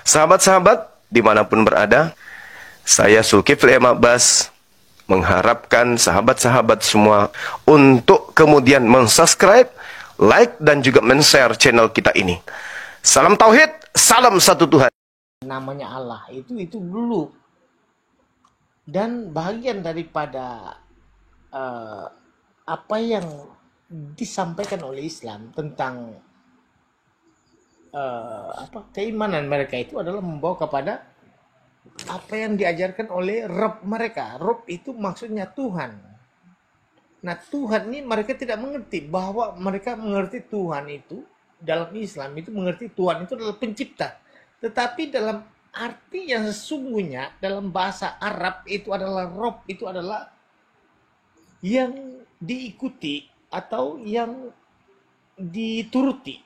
Sahabat-sahabat dimanapun berada, saya Zulkifli M. Abbas mengharapkan sahabat-sahabat semua untuk kemudian mensubscribe, like, dan juga men-share channel kita ini. Salam Tauhid, salam satu Tuhan. Namanya Allah itu dulu, dan bagian daripada apa yang disampaikan oleh Islam tentang keimanan mereka itu adalah membawa kepada apa yang diajarkan oleh Rabb mereka. Rabb itu maksudnya Tuhan. Nah, Tuhan ini mereka tidak mengerti, bahwa mereka mengerti Tuhan itu dalam Islam itu mengerti Tuhan itu adalah pencipta. Tetapi dalam arti yang sesungguhnya dalam bahasa Arab itu adalah Rabb, itu adalah yang diikuti atau yang dituruti,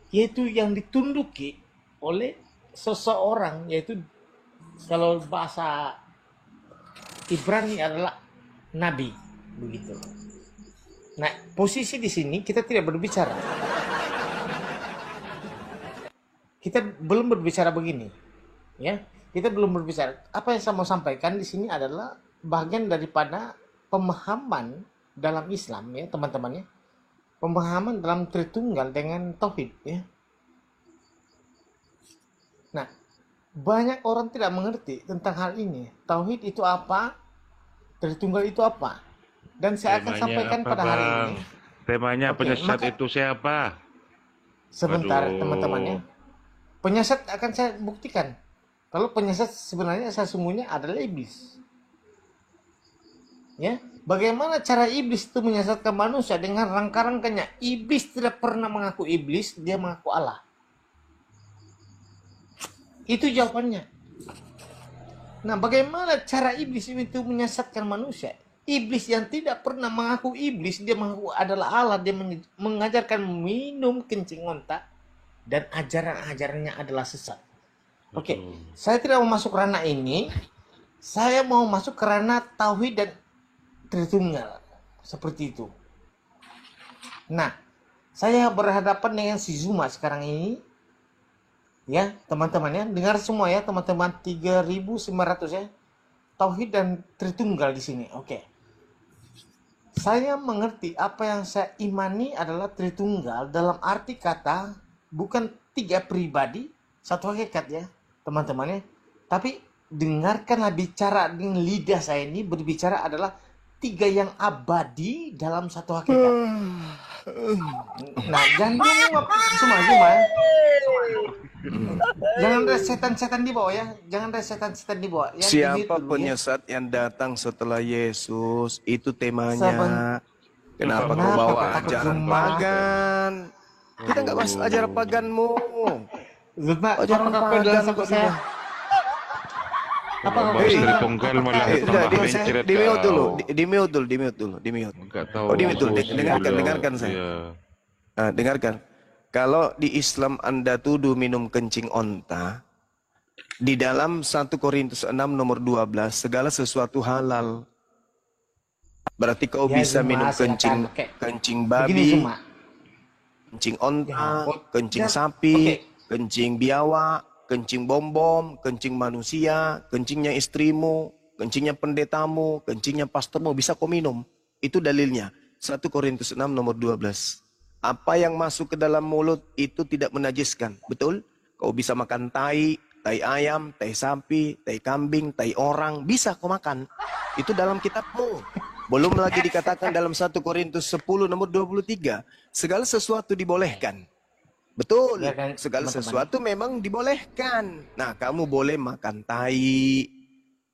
yaitu yang ditunduki oleh seseorang, yaitu kalau bahasa Ibrani adalah nabi, begitu. Nah, posisi di sini kita tidak berbicara. Kita belum berbicara begini, ya. Kita belum berbicara. Apa yang saya mau sampaikan di sini adalah bagian daripada pemahaman dalam Islam, ya, teman-teman, ya. Pemahaman dalam Tritunggal dengan Tauhid, ya. Nah, banyak orang tidak mengerti tentang hal ini. Tauhid itu apa? Tritunggal itu apa? Dan saya akan sampaikan pada hari ini. Temanya penyesat itu siapa? Sebentar, teman-temannya. Penyesat akan saya buktikan. Kalau penyesat sebenarnya sesungguhnya adalah iblis. Ya, bagaimana cara iblis itu menyesatkan manusia dengan rangka-rangkanya? Iblis tidak pernah mengaku iblis, dia mengaku Allah. Itu jawabannya. Nah, bagaimana cara iblis itu menyesatkan manusia? Iblis yang tidak pernah mengaku iblis, dia mengaku adalah Allah, dia mengajarkan minum kencing onta, dan ajaran-ajarannya adalah sesat. Oke, saya tidak mau masuk ranah ini. Saya mau masuk ke ranah Tauhid dan Tritunggal, seperti itu. Nah, saya berhadapan dengan si Zuma sekarang ini, ya teman-teman, ya, dengar semua ya teman-teman, 3.900 ya, Tauhid dan Tritunggal di sini. Oke, saya mengerti apa yang saya imani adalah Tritunggal dalam arti kata bukan tiga pribadi satu hakikat, ya teman-teman, ya. Tapi dengarkanlah bicara dengan lidah saya ini, berbicara adalah tiga yang abadi dalam satu hakikat. Nah, jangan Zuma ya. Jangan ada setan-setan di bawah, ya. Jangan ada setan-setan di bawah. Siapa penyesat yang datang setelah Yesus? Itu temanya. Kenapa kau bawa ajaran pagan? Kita nggak bahas ajaran paganmu. Ajaran pagan kok saya. Apa Tritunggal malah di mute dulu. Oh, di mute dulu. Dengarkan saya. Nah, dengarkan. Kalau di Islam Anda tuduh minum kencing onta, di dalam 1 Korintus 6 nomor 12, segala sesuatu halal. Berarti kau bisa minum kencing babi, kencing onta, kencing sapi, kencing biawak, kencing bom-bom, kencing manusia, kencingnya istrimu, kencingnya pendetamu, kencingnya pastormu, bisa kau minum. Itu dalilnya. 1 Korintus 6 nomor 12. Apa yang masuk ke dalam mulut itu tidak menajiskan. Betul? Kau bisa makan tai ayam, tai sapi, tai kambing, tai orang. Bisa kau makan. Itu dalam kitabmu. Belum lagi dikatakan dalam 1 Korintus 10 nomor 23. Segala sesuatu dibolehkan. Betul, ya kan, segala sesuatu memang dibolehkan. Nah, kamu boleh makan tai,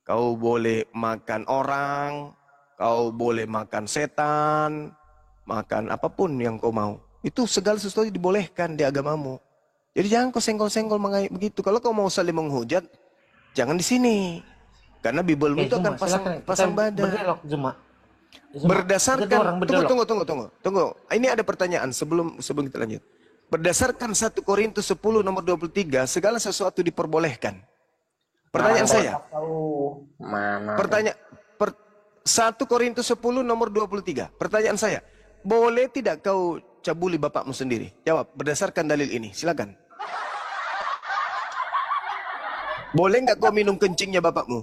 kau boleh makan orang, kau boleh makan setan, makan apapun yang kau mau. Itu segala sesuatu dibolehkan di agamamu. Jadi jangan kau senggol-senggol begitu. Kalau kau mau saling menghujat, jangan di sini. Karena Bibelmu itu akan pasang badan. Berdasarkan, tunggu. Ini ada pertanyaan sebelum kita lanjut. Berdasarkan 1 Korintus 10 nomor 23, segala sesuatu diperbolehkan. Pertanyaan saya. 1 Korintus 10 nomor 23. Pertanyaan saya. Boleh tidak kau cabuli bapakmu sendiri? Jawab, berdasarkan dalil ini. Silakan. Boleh nggak kau minum kencingnya bapakmu?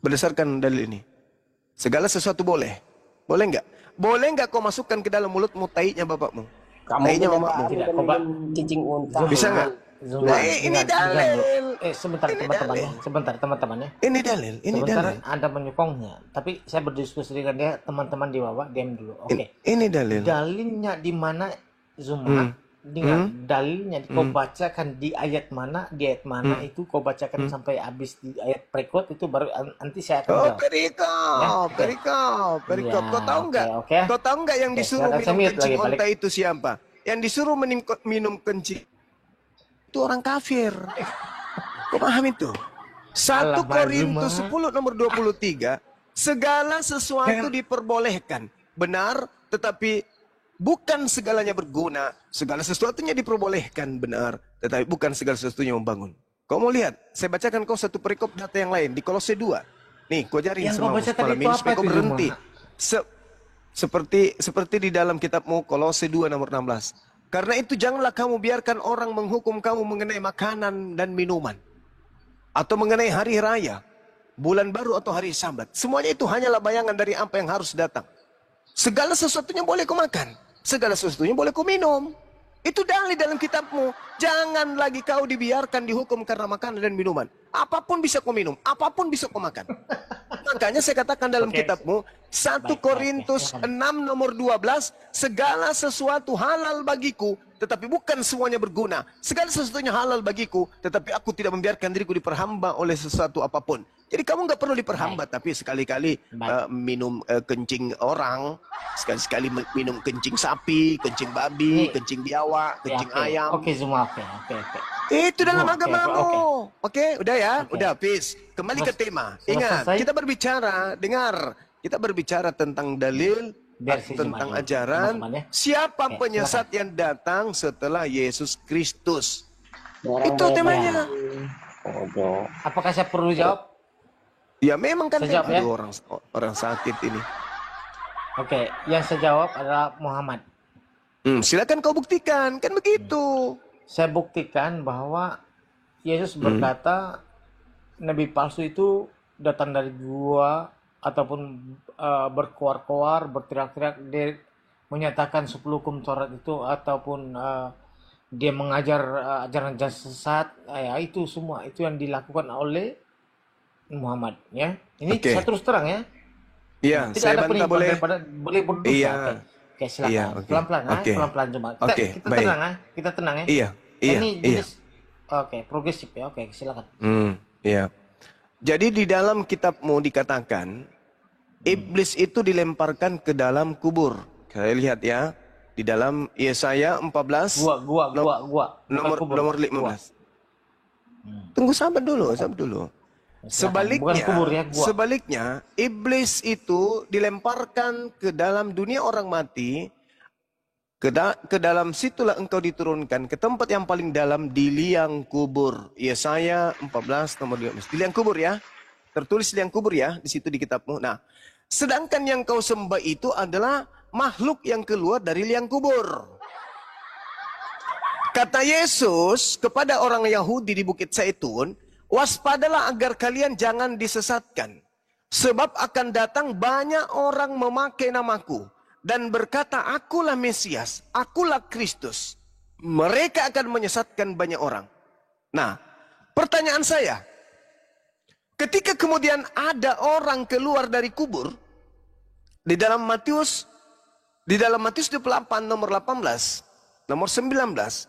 Berdasarkan dalil ini. Segala sesuatu boleh. Boleh nggak? Boleh nggak kau masukkan ke dalam mulutmu taiknya bapakmu? Taiknya mamamu? Tidak, cicing unta. Bisa nggak? Nah, ini dalil. Sebentar teman-teman ya. Sebentar teman-teman ya. Ini dalil. Ini Sebentar dalil. Anda menyokongnya. Tapi saya berdiskusi dengan dia, teman-teman di bawah, diam dulu. Oke. Ini dalil. Dalilnya di mana Zuma? Dengan dalilnya kau bacakan di ayat mana, itu kau bacakan sampai habis di ayat berikut itu baru nanti saya akan jawab. Perikop. Kau tahu nggak? Kau tahu nggak yang disuruh minum kencing onta itu siapa? Yang disuruh minum kencing itu orang kafir. Kau paham itu? 1 Korintus 10 nomor 23, segala sesuatu diperbolehkan. Benar, tetapi bukan segalanya berguna. Segala sesuatunya diperbolehkan, benar, tetapi bukan segala sesuatunya membangun. Kau mau lihat? Saya bacakan kau satu perikop data yang lain di Kolose 2. Nih, kau jari semua malam ini supaya kau berhenti. Seperti di dalam kitabmu Kolose 2 nomor 16. Karena itu janganlah kamu biarkan orang menghukum kamu mengenai makanan dan minuman, atau mengenai hari raya, bulan baru atau hari Sabat. Semuanya itu hanyalah bayangan dari apa yang harus datang. Segala sesuatunya boleh kau makan, segala sesuatunya boleh kau minum. Itu dalil dalam kitabmu. Jangan lagi kau dibiarkan dihukum karena makanan dan minuman. Apapun bisa kau minum, apapun bisa kau makan. Makanya saya katakan dalam kitabmu 1 Korintus 6 nomor 12, segala sesuatu halal bagiku, tetapi bukan semuanya berguna. Segala sesuatunya halal bagiku, tetapi aku tidak membiarkan diriku diperhamba oleh sesuatu apapun. Jadi kamu nggak perlu diperhambat, tapi sekali-kali minum kencing orang, sekali-sekali minum kencing sapi, kencing babi, kencing biawak, kencing ayam. Oke, semua oke. Itu dalam agamamu. Oke, udah ya, udah, peace. Kembali ke tema. Ingat, kita berbicara, dengar, kita berbicara tentang dalil, tentang ajaran. Siapa penyesat yang datang setelah Yesus Kristus? Itu temanya. Apakah saya perlu jawab? Ya memang kan ya? orang sakit ini. Oke, yang saya jawab adalah Muhammad. Silakan kau buktikan, kan begitu. Saya buktikan bahwa Yesus berkata nabi palsu itu datang dari gua ataupun berkoar-koar, berteriak-teriak, dia menyatakan 10 hukum Taurat itu ataupun dia mengajar ajaran sesat, ya itu semua itu yang dilakukan oleh Muhammad, ya. Ini saya terus terang ya. Iya, saya bantah boleh. Boleh berdosa. Iya. Oke, silakan. Pelan-pelan, pelan-pelan cuma. Kita tenang ya. Iya. Ini jenis. Oke, progresif ya. Oke, silakan. Iya. Jadi di dalam kitabmu dikatakan iblis itu dilemparkan ke dalam kubur. Saya lihat ya di dalam Yesaya 14. Gua. Nomor 15. Tunggu sabar dulu. Sebaliknya, iblis itu dilemparkan ke dalam dunia orang mati, ke dalam situlah engkau diturunkan, ke tempat yang paling dalam di liang kubur. Yesaya 14 nomor 15. Di liang kubur ya, tertulis liang kubur ya, di situ di kitabmu. Nah, sedangkan yang kau sembah itu adalah makhluk yang keluar dari liang kubur. Kata Yesus kepada orang Yahudi di Bukit Zaitun, waspadalah agar kalian jangan disesatkan. Sebab akan datang banyak orang memakai namaku dan berkata, akulah Mesias, akulah Kristus. Mereka akan menyesatkan banyak orang. Nah, pertanyaan saya, ketika kemudian ada orang keluar dari kubur, di dalam Matius 28 nomor 18, nomor 19,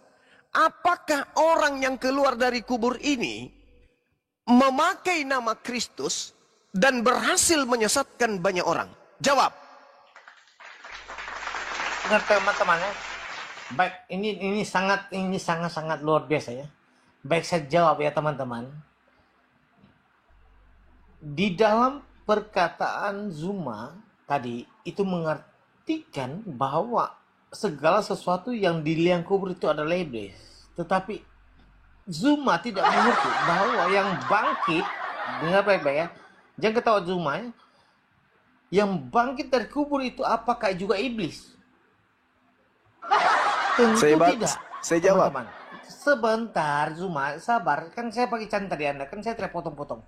apakah orang yang keluar dari kubur ini memakai nama Kristus dan berhasil menyesatkan banyak orang? Jawab. Nah, teman-teman ya. Baik, ini sangat luar biasa ya. Baik, saya jawab ya teman-teman. Di dalam perkataan Zuma tadi itu mengartikan bahwa segala sesuatu yang di liang kubur itu adalah iblis. Tetapi Zuma tidak mengerti bahwa yang bangkit, dengar baik-baik ya, jangan ketawa Zuma ya, yang bangkit dari kubur itu apakah juga iblis? Tentu tidak. Saya jawab. Teman-teman. Sebentar, Zuma, sabar. Kan saya pakai can tadi Anda, kan saya terpotong-potong.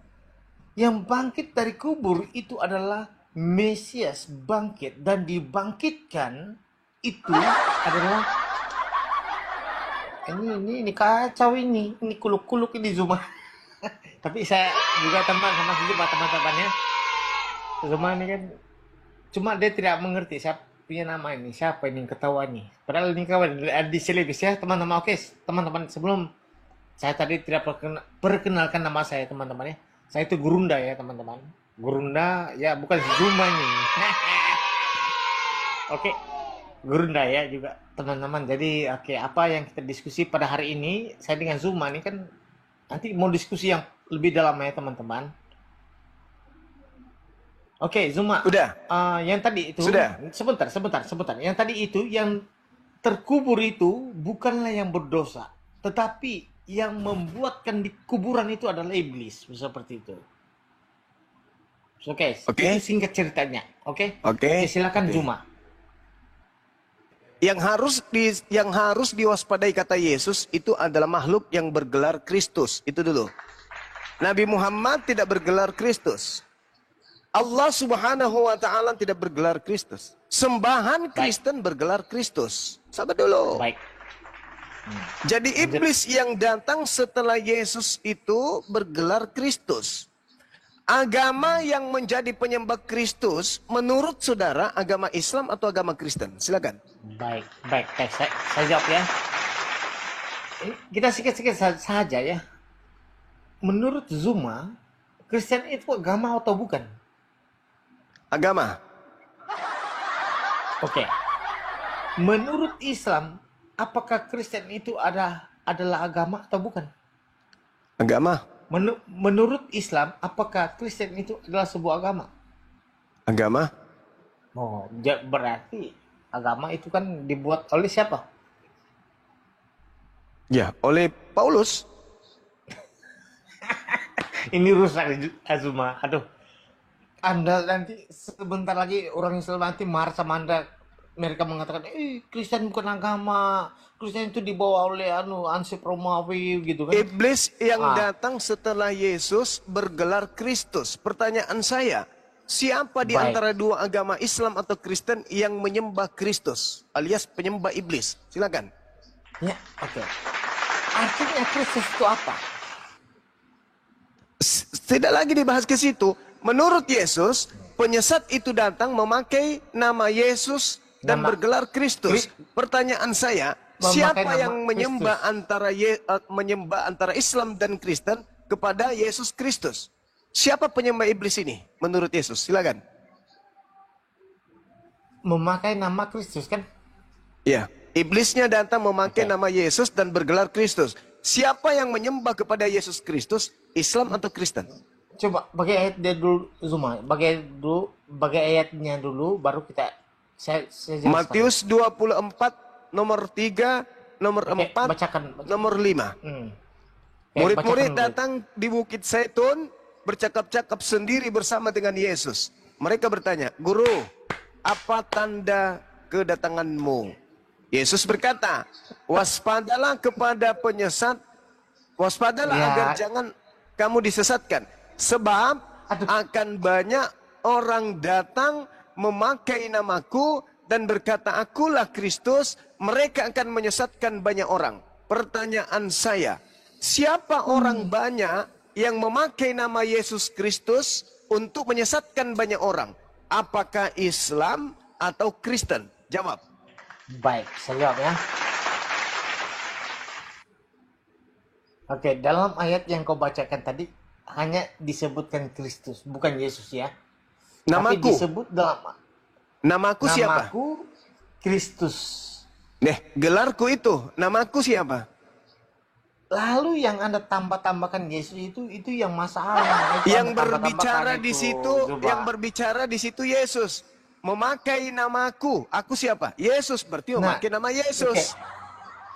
Yang bangkit dari kubur itu adalah Mesias bangkit. Dan dibangkitkan itu adalah... Ini kacau ini. Ini kuluk-kuluk ini Zuma. Tapi saya juga teman sama Zuma, teman-temannya. Zuma ini kan... Cuma dia tidak mengerti siapa punya nama ini, siapa ini yang ketawa nih. Padahal ini kawan di selebis ya teman-teman. Oke teman-teman, sebelum saya tadi tidak perkenalkan nama saya teman-teman ya. Saya itu Gurunda ya teman-teman. Gurunda ya, bukan Zuma ini. Oke, Gurunda ya juga teman-teman. Jadi oke, apa yang kita diskusi pada hari ini, saya dengan Zuma ini kan nanti mau diskusi yang lebih dalam ya teman-teman. Oke, Zuma. Udah. Yang tadi itu. Sudah. Sebentar. Yang tadi itu, yang terkubur itu bukanlah yang berdosa, tetapi yang membuatkan di kuburan itu adalah iblis, seperti itu. Oke. Itu singkat ceritanya. Oke. Silakan Zuma. Yang harus diwaspadai kata Yesus itu adalah makhluk yang bergelar Kristus. Itu dulu. Nabi Muhammad tidak bergelar Kristus. Allah Subhanahu wa Ta'ala tidak bergelar Kristus. Sembahan Kristen bergelar Kristus. Sabar dulu. Baik. Jadi iblis yang datang setelah Yesus itu bergelar Kristus. Agama yang menjadi penyembah Kristus menurut saudara agama Islam atau agama Kristen? Silakan. Baik. Saya jawab ya. Kita sikit-sikit saja ya. Menurut Zuma, Kristen itu agama atau bukan? Agama. Oke. Menurut Islam, apakah Kristen itu adalah agama atau bukan? Agama. Menurut Islam, apakah Kristen itu adalah sebuah agama? Agama. Oh, berarti agama itu kan dibuat oleh siapa? Ya, oleh Paulus. Ini rusak Azuma. Aduh. Anda nanti sebentar lagi orang Islam nanti marah sama Anda. Mereka mengatakan, Kristen bukan agama. Kristen itu dibawa oleh ansip Romawi gitu kan. Iblis yang datang setelah Yesus bergelar Kristus. Pertanyaan saya, siapa di antara dua agama Islam atau Kristen yang menyembah Kristus alias penyembah iblis? Silakan. Ya, oke. Artinya Kristus itu apa? Tidak lagi dibahas ke situ. Menurut Yesus, penyesat itu datang memakai nama Yesus dan bergelar Kristus. Pertanyaan saya, siapa yang menyembah antara Islam dan Kristen kepada Yesus Kristus? Siapa penyembah iblis ini menurut Yesus? Silakan. Memakai nama Kristus kan? Ya, iblisnya datang memakai nama Yesus dan bergelar Kristus. Siapa yang menyembah kepada Yesus Kristus, Islam atau Kristen? Coba bagi ayat dia dulu Zuma, bagi ayatnya dulu baru saya jelaskan. Matius 24 nomor 3, nomor 4, bacakan. nomor 5. Murid-murid datang di Bukit Zaitun bercakap-cakap sendiri bersama dengan Yesus. Mereka bertanya, "Guru, apa tanda kedatanganmu?" Yesus berkata, "Waspadalah kepada penyesat, waspadalah agar jangan kamu disesatkan. Sebab akan banyak orang datang memakai namaku dan berkata, akulah Kristus, mereka akan menyesatkan banyak orang." Pertanyaan saya, siapa orang banyak yang memakai nama Yesus Kristus untuk menyesatkan banyak orang? Apakah Islam atau Kristen? Jawab. Baik, saya jawab ya. Oke, dalam ayat yang kau bacakan tadi hanya disebutkan Kristus, bukan Yesus ya. Namaku. Tapi disebut dalam Namaku siapa? Namaku Kristus. Gelarku itu, namaku siapa? Lalu yang Anda tambah-tambahkan Yesus itu yang masalah. Yang berbicara di situ, Yesus. Memakai namaku. Aku siapa? Yesus, berarti memakai nama Yesus.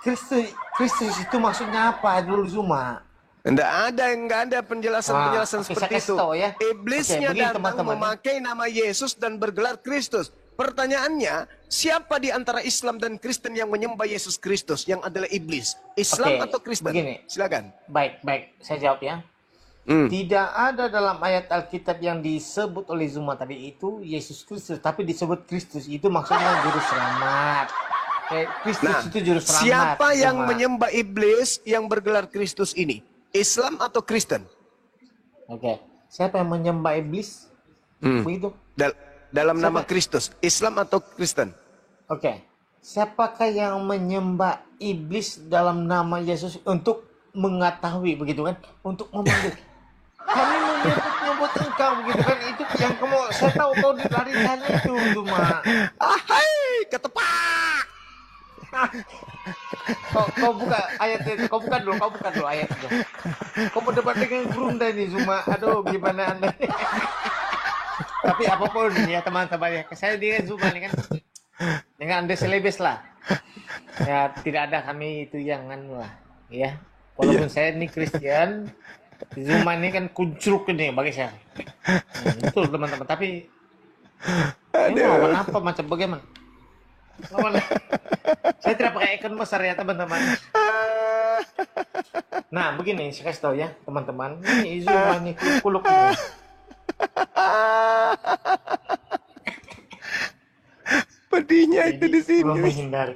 Kristus itu maksudnya apa dulu Zuma? Enggak ada penjelasan seperti itu. Ya. Iblisnya datang memakai nama Yesus dan bergelar Kristus. Pertanyaannya, siapa di antara Islam dan Kristen yang menyembah Yesus Kristus yang adalah iblis? Islam atau Kristen? Begini. Silakan. Baik, saya jawab ya. Tidak ada dalam ayat Alkitab yang disebut oleh Zuma tadi itu Yesus Kristus, tapi disebut Kristus. Itu maksudnya juru selamat. Kristus itu juru selamat. Siapa yang menyembah iblis yang bergelar Kristus ini? Islam atau Kristen? Oke. Siapa yang menyembah iblis? Begitu. Dalam nama Kristus, Islam atau Kristen? Oke. Siapakah yang menyembah iblis dalam nama Yesus untuk mengetahui begitu kan? Untuk memanggil. Kami menyebut engkau begitu kan? Itu yang kamu, saya tahu kau dilarikan itu cuma. Ahai, ketepak. Kau buka ayat itu, kau buka dulu ayat itu. Kau berdebat dengan Brunda ini Zuma. Aduh, gimana Anda? Tapi apapun ya teman-teman ya, saya dengan Zuma ini kan dengan Anda selebes lah. Ya tidak ada kami itu yang anu lah, ya. Walaupun saya ini Kristen, Zuma ini kan kuncruk ini bagi saya. Betul teman-teman. Tapi ini lawan apa macam bagaimana? Lawan. Saya tidak pakai ikon besar ya teman-teman. Nah begini saya kasih tahu ya teman-teman. Ini Zuma ini kuluk ini. Pedihnya itu di sini. Belum menghindari.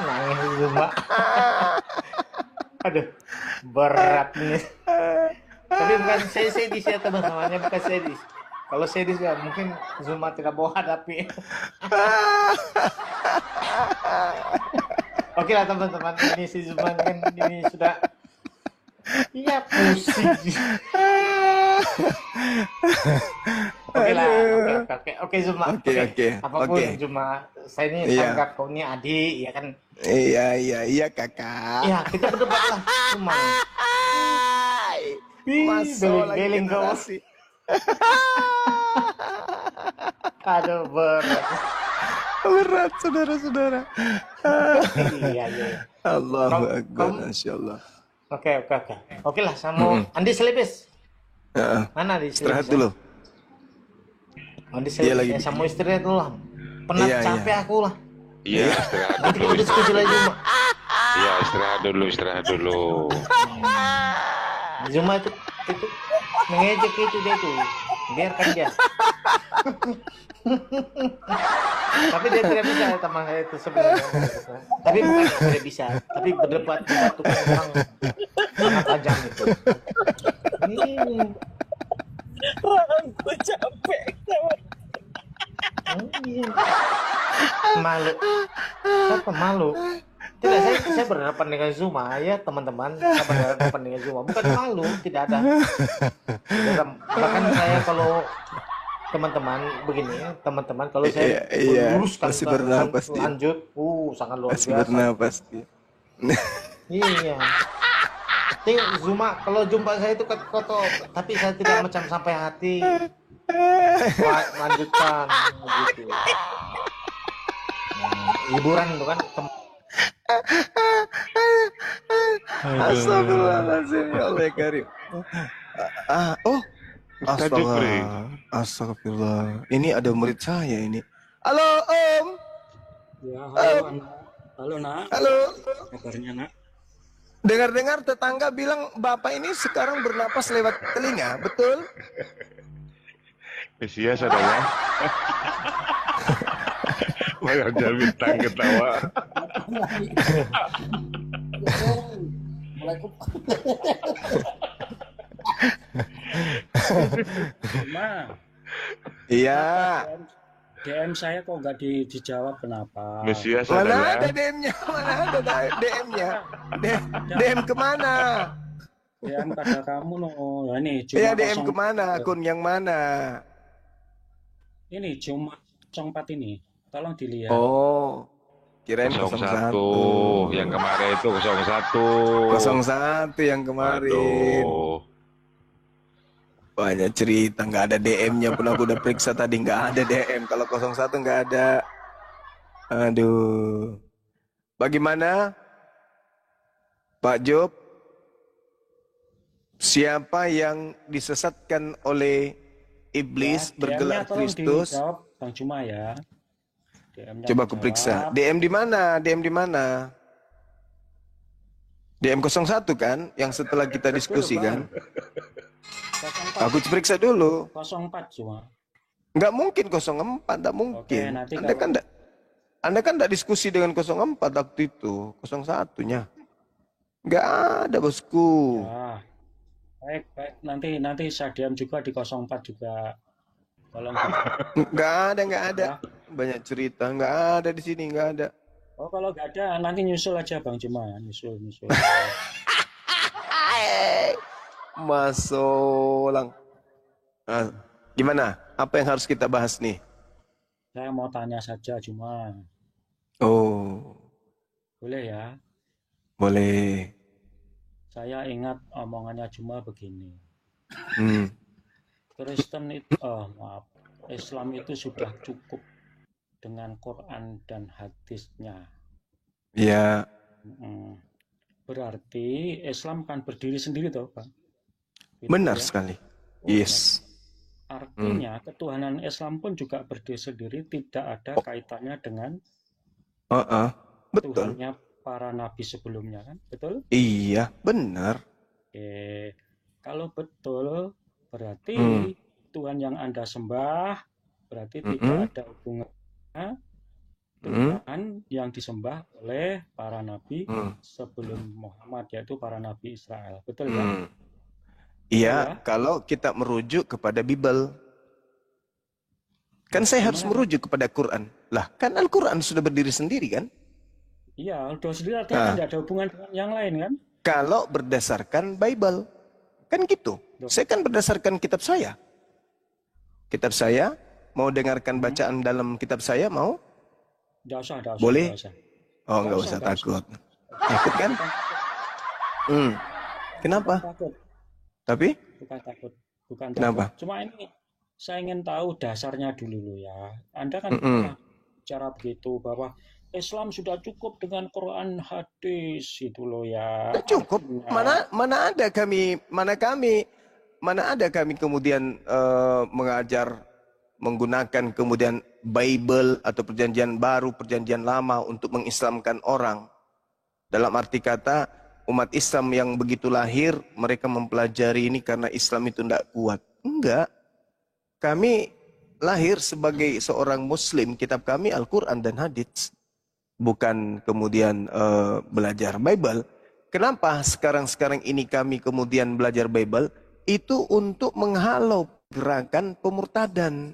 Nangis Zuma. Aduh, berat nih. Tapi bukan saya sedih ya teman-temannya, bukan sedih. Kalau sedih ya mungkin Zuma tidak mau hadapi. Oke lah teman-teman, ini si Zuma kan ini sudah. Iya pusing. Oke lah, oke Zuma. Oke. Apapun Zuma, saya ini anggap kau ini adik, ya kan? Iya kakak. Iya, kita berdebat lah Zuma. Beling kau. Aduh berat saudara-saudara. Iya. Allahu Akbar, Masya Allah. Oke lah, sama Andi Selebes. Mana Andi Selebes? Istirahat dulu. Andi Selebes, ya sama istirahat dulu lah. Penat capek aku lah. Iya, istirahat Nanti dulu. kita diskusi lagi Zuma. Iya, istirahat dulu. Zuma itu mengejek itu dia tuh. Biarkan dia. Tapi dia tidak bisa teman saya itu sebenarnya. Tapi bukan tidak bisa, tapi berdebat itu orang sangat tajam itu. Aku capek. Malu. Siapa malu? Tidak, saya berhadapan dengan Zuma ya teman-teman. Saya berhadapan dengan Zuma. Bukan malu, tidak ada. Bahkan saya kalau teman-teman begini ya, teman-teman kalau saya luruskan lanjut, sangat luar biasa. Bernapas dia. Iya. Tengok Zuma, kalau jumpa saya itu kotor, tapi saya tidak macam sampai hati. Lanjutkan begitu. Hiburan itu kan. Astagfirullahaladzim, ya Allah ya Karim. Astagfirullah. Ini ada murid saya ini. Halo Om. Ya, halo Anak. Halo Nak. Halo. Kabarnya Nak? Dengar-dengar tetangga bilang Bapak ini sekarang bernapas lewat telinga, betul? Iya, saudara. Wajar bintang ketawa. Ma. Iya. DM saya kok nggak dijawab kenapa? Mesias Mana adalah ada DM-nya? Mana ada DM-nya? DM kemana? DM pada kamu loh. Nah, ini Ya DM kemana? Akun yang mana? Ini cuma 04 ini. Tolong dilihat. Oh, kirain 01. Yang kemarin itu 01. 01 yang kemarin. Aduh. Banyak cerita, nggak ada DM-nya pun aku udah periksa tadi, nggak ada DM. Kalau 01 nggak ada. Aduh. Bagaimana? Pak Job? Siapa yang disesatkan oleh iblis Ya, bergelar DM-nya tolong Kristus? dijawab Bang Juma ya. DM-nya Coba aku periksa. dijawab. DM di mana? DM di mana? DM 01 kan? Yang setelah kita diskusi kan? 04. Aku periksa dulu. 04 cuma. Nggak mungkin 04, nggak mungkin. Oke, nanti Anda kan nggak diskusi dengan 04 waktu itu, 01-nya. Nggak ada, bosku. Ya. Baik. Nanti saya diam juga di 04 juga. Tolong. Nggak ada. Banyak cerita, nggak ada di sini, nggak ada. Oh, kalau nggak ada, nanti nyusul aja Bang Juma. Nyusul. Masolang. Nah, gimana? Apa yang harus kita bahas nih? Saya mau tanya saja Juma. Oh, Boleh ya? boleh. Saya ingat omongannya Juma begini. Kristen itu, Islam itu sudah cukup dengan Quran dan hadisnya. Ya. Berarti Islam kan berdiri sendiri toh, Pak? Gitu Benar ya? sekali. Yes. Artinya ketuhanan Islam pun juga berdiri sendiri, tidak ada kaitannya dengan Betul. Tuhannya para nabi sebelumnya kan, betul? Iya, benar. Oke. Kalau betul, berarti Tuhan yang Anda sembah berarti tidak ada hubungannya Tuhan yang disembah oleh para nabi sebelum Muhammad, yaitu para nabi Israel. Betul ya? Iya, kalau kita merujuk kepada Bible. Kan saya harus merujuk kepada Quran. Lah, kan Al-Quran sudah berdiri sendiri kan? Iya, udah sendiri artinya tidak ada hubungan dengan yang lain kan? Kalau berdasarkan Bible. Kan gitu. Saya kan berdasarkan kitab saya. Kitab saya, mau dengarkan bacaan dalam kitab saya, mau? Nggak usah. Boleh? Nggak usah. Oh, nggak usah takut. Takut kan? Kenapa? Takut. Tapi? Bukan takut. Kenapa? Cuma ini saya ingin tahu dasarnya dulu ya. Anda kan pernah bicara begitu bahwa Islam sudah cukup dengan Quran hadis itu loh ya. Cukup. Mana ada kami kemudian mengajar menggunakan kemudian Bible atau perjanjian baru, perjanjian lama untuk mengislamkan orang. Dalam arti kata, umat Islam yang begitu lahir, mereka mempelajari ini karena Islam itu tidak kuat. Enggak. Kami lahir sebagai seorang Muslim, kitab kami Al-Quran dan hadits. Bukan kemudian belajar Bible. Kenapa sekarang ini kami kemudian belajar Bible? Itu untuk menghalau gerakan pemurtadan.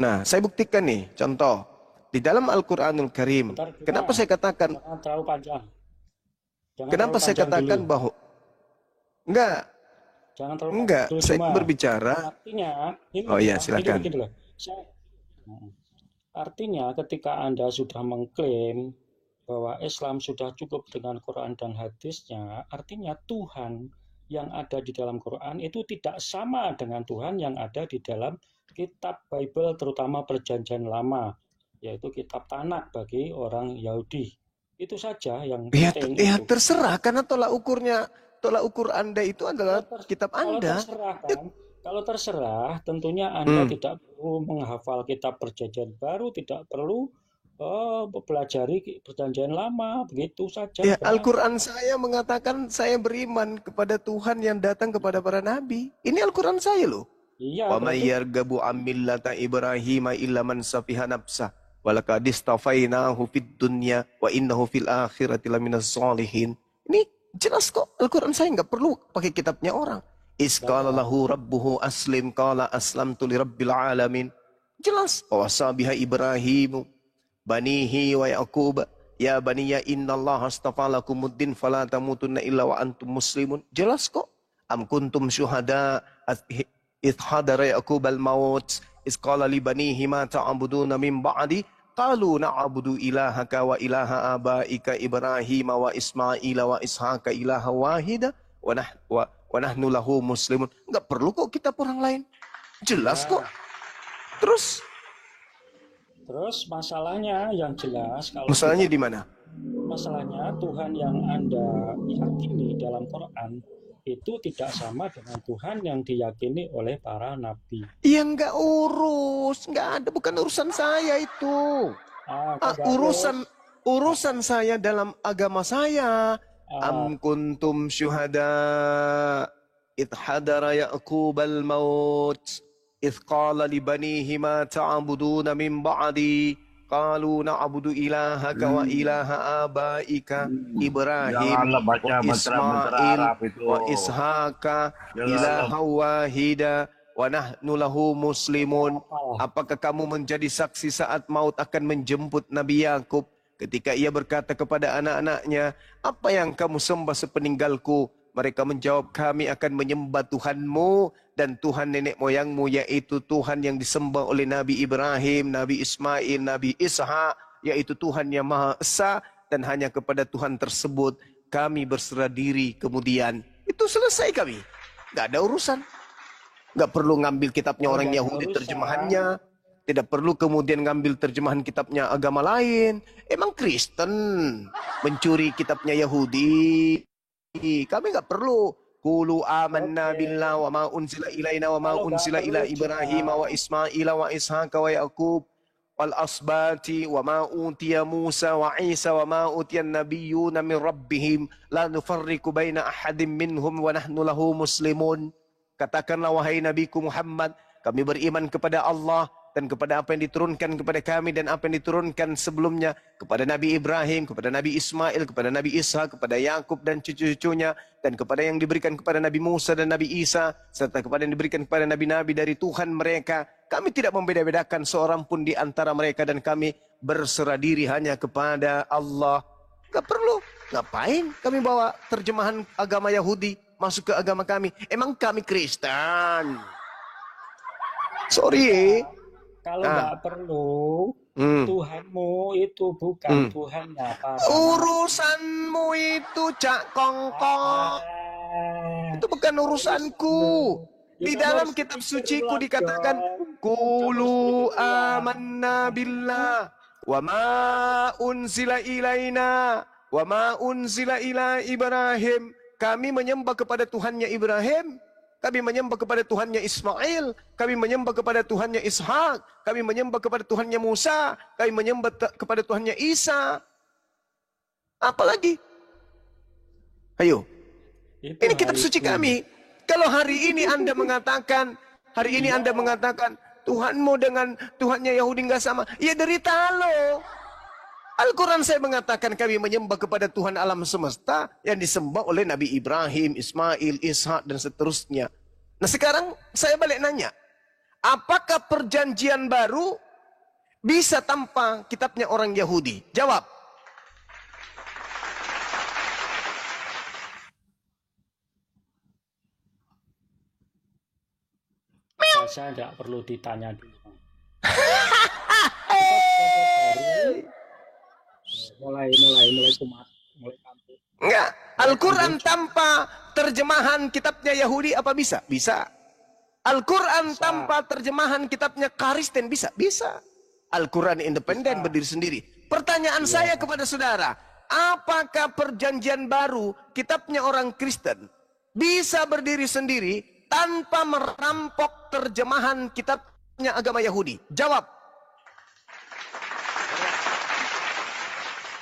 Nah, saya buktikan nih, contoh. Di dalam Al-Quranul Karim, kenapa saya katakan... Jangan terlalu panjang. Kenapa saya katakan bahwa... Enggak, saya berbicara... Artinya... silakan. Artinya ketika Anda sudah mengklaim bahwa Islam sudah cukup dengan Quran dan hadisnya, artinya Tuhan yang ada di dalam Quran itu tidak sama dengan Tuhan yang ada di dalam kitab Bible, terutama perjanjian lama, yaitu kitab Tanakh bagi orang Yahudi. Itu saja yang penting. Ya terserah, karena tolak ukur Anda itu adalah kitab Anda. Kalau terserah, tentunya Anda tidak perlu menghafal kitab perjanjian baru, tidak perlu pelajari perjanjian lama, begitu saja. Ya, Al-Quran saya mengatakan saya beriman kepada Tuhan yang datang kepada para nabi. Ini Al-Quran saya loh. Iya. Wa may yarghabu an millata Ibrahim illa man safiha nafsah wa laqad istafainahu fid dunya wa innahu fil akhirati laminas sholihin. Ini jelas kok, Al-Quran saya nggak perlu pakai kitabnya orang. Isqala lahu rabbuhu aslim qala aslamtu lirabbil alamin. Jelas wasabiha Ibrahimu banihi wa Yaqub ya baniya innallaha astafa lakumuddin fala tamutunna illa wa antum muslimun. Jelas kok. Am kuntum syuhada idh hadara Yaqub al-maut idh qala li banihi ma ta'buduna min ba'di qalu na'budu ilahaka wa ilaha abaika Ibrahim wa Ismail wa Ishaqa ilaha wahida wa nahnu lahu muslimun. Enggak perlu kok kitab orang lain. Jelas kok. Terus masalahnya yang jelas, kalau masalahnya di mana? Masalahnya Tuhan yang Anda yakini dalam Quran itu tidak sama dengan Tuhan yang diyakini oleh para nabi. Ya nggak urus, nggak ada, bukan urusan saya itu. Urusan saya dalam agama saya. Am kuntum syuhada idh hadara Ya'qubal maut idh qala li banihi ma ta'buduna min ba'di qalu na'budu ilahaka wa ilaha abaika Ibrahim wa Ismail wa Ishaka ilaha wahida wa nahnu lahu muslimun. Apakah kamu menjadi saksi saat maut akan menjemput Nabi Yakub ketika ia berkata kepada anak-anaknya, apa yang kamu sembah sepeninggalku? Mereka menjawab, kami akan menyembah Tuhanmu dan Tuhan nenek moyangmu, yaitu Tuhan yang disembah oleh Nabi Ibrahim, Nabi Ismail, Nabi Ishak, yaitu Tuhan yang Maha Esa, dan hanya kepada Tuhan tersebut kami berserah diri. Kemudian itu selesai kami. Gak ada urusan. Gak perlu ngambil kitabnya orang Yahudi terjemahannya. Tidak perlu kemudian ngambil terjemahan kitabnya agama lain. Emang Kristen mencuri kitabnya Yahudi? Kami nggak perlu. Qulu amanna billah wa ma unzila ilaina wa ma unzila ila Ibrahim wa Ismail wa Ishaq wa Yaqub wal asbati wa ma utiya Musa wa Isa wa ma utiya nabiyyuna min rabbihim la nufarriqu baina ahadin minhum wa nahnu lahu muslimun. Katakanlah wahai Nabiku Muhammad, kami beriman kepada Allah dan kepada apa yang diturunkan kepada kami dan apa yang diturunkan sebelumnya kepada Nabi Ibrahim, kepada Nabi Ismail, kepada Nabi Ishak, kepada Yakub dan cucu-cucunya, dan kepada yang diberikan kepada Nabi Musa dan Nabi Isa, serta kepada yang diberikan kepada nabi-nabi dari Tuhan mereka. Kami tidak membeda-bedakan seorang pun di antara mereka dan kami berserah diri hanya kepada Allah. Gak perlu. Ngapain kami bawa terjemahan agama Yahudi masuk ke agama kami? Emang kami Kristen? Sorry. Kalau nggak perlu, Tuhanmu itu bukan Tuhannya para urusanmu itu Cak Kongkong. Itu bukan urusanku. Di dalam kitab suciku dikatakan qulu amanna billah wa ma unzila ilaina wa ma unzila ila Ibrahim. Kami menyembah kepada Tuhannya Ibrahim, kami menyembah kepada Tuhannya Ismail, kami menyembah kepada Tuhannya Ishak, kami menyembah kepada Tuhannya Musa, kami menyembah kepada Tuhannya Isa. Apalagi? Ayo. Ini kitab suci kami. Kalau hari ini Anda mengatakan, Tuhanmu dengan Tuhannya Yahudi nggak sama, ya derita lo. Al-Quran saya mengatakan kami menyembah kepada Tuhan alam semesta yang disembah oleh Nabi Ibrahim, Ismail, Ishak, dan seterusnya. Nah sekarang saya balik nanya, apakah perjanjian baru bisa tanpa kitabnya orang Yahudi? Jawab. saya tidak perlu ditanya dulu. mulai kumat, mulai kampung. Enggak, Al-Quran tanpa terjemahan kitabnya Yahudi apa bisa? Bisa. Al-Quran tanpa terjemahan kitabnya Kristen bisa? Bisa. Al-Quran independen berdiri sendiri. Pertanyaan saya kepada saudara, apakah perjanjian baru kitabnya orang Kristen bisa berdiri sendiri tanpa merampok terjemahan kitabnya agama Yahudi? Jawab.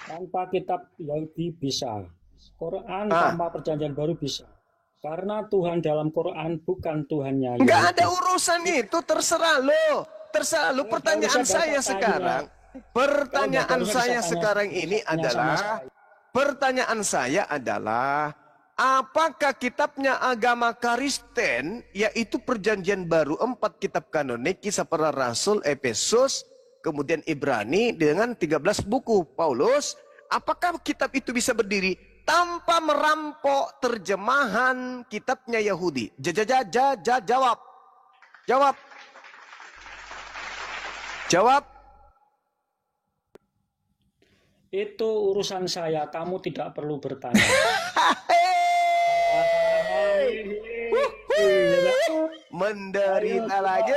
Tanpa kitab Yahudi bisa. Quran tanpa perjanjian baru bisa. Karena Tuhan dalam Quran bukan Tuhannya Yahudi. Enggak ada urusan itu, terserah lo. Terserah lo. Pertanyaan saya adalah, apakah kitabnya agama Kristen, yaitu perjanjian baru 4 kitab kanonik, Kisah Para Rasul, Efesus, kemudian Ibrani dengan 13 buku Paulus, apakah kitab itu bisa berdiri tanpa merampok terjemahan kitabnya Yahudi? Jawab. Jawab. Jawab. Itu urusan saya, kamu tidak perlu bertanya. Menderita lagi.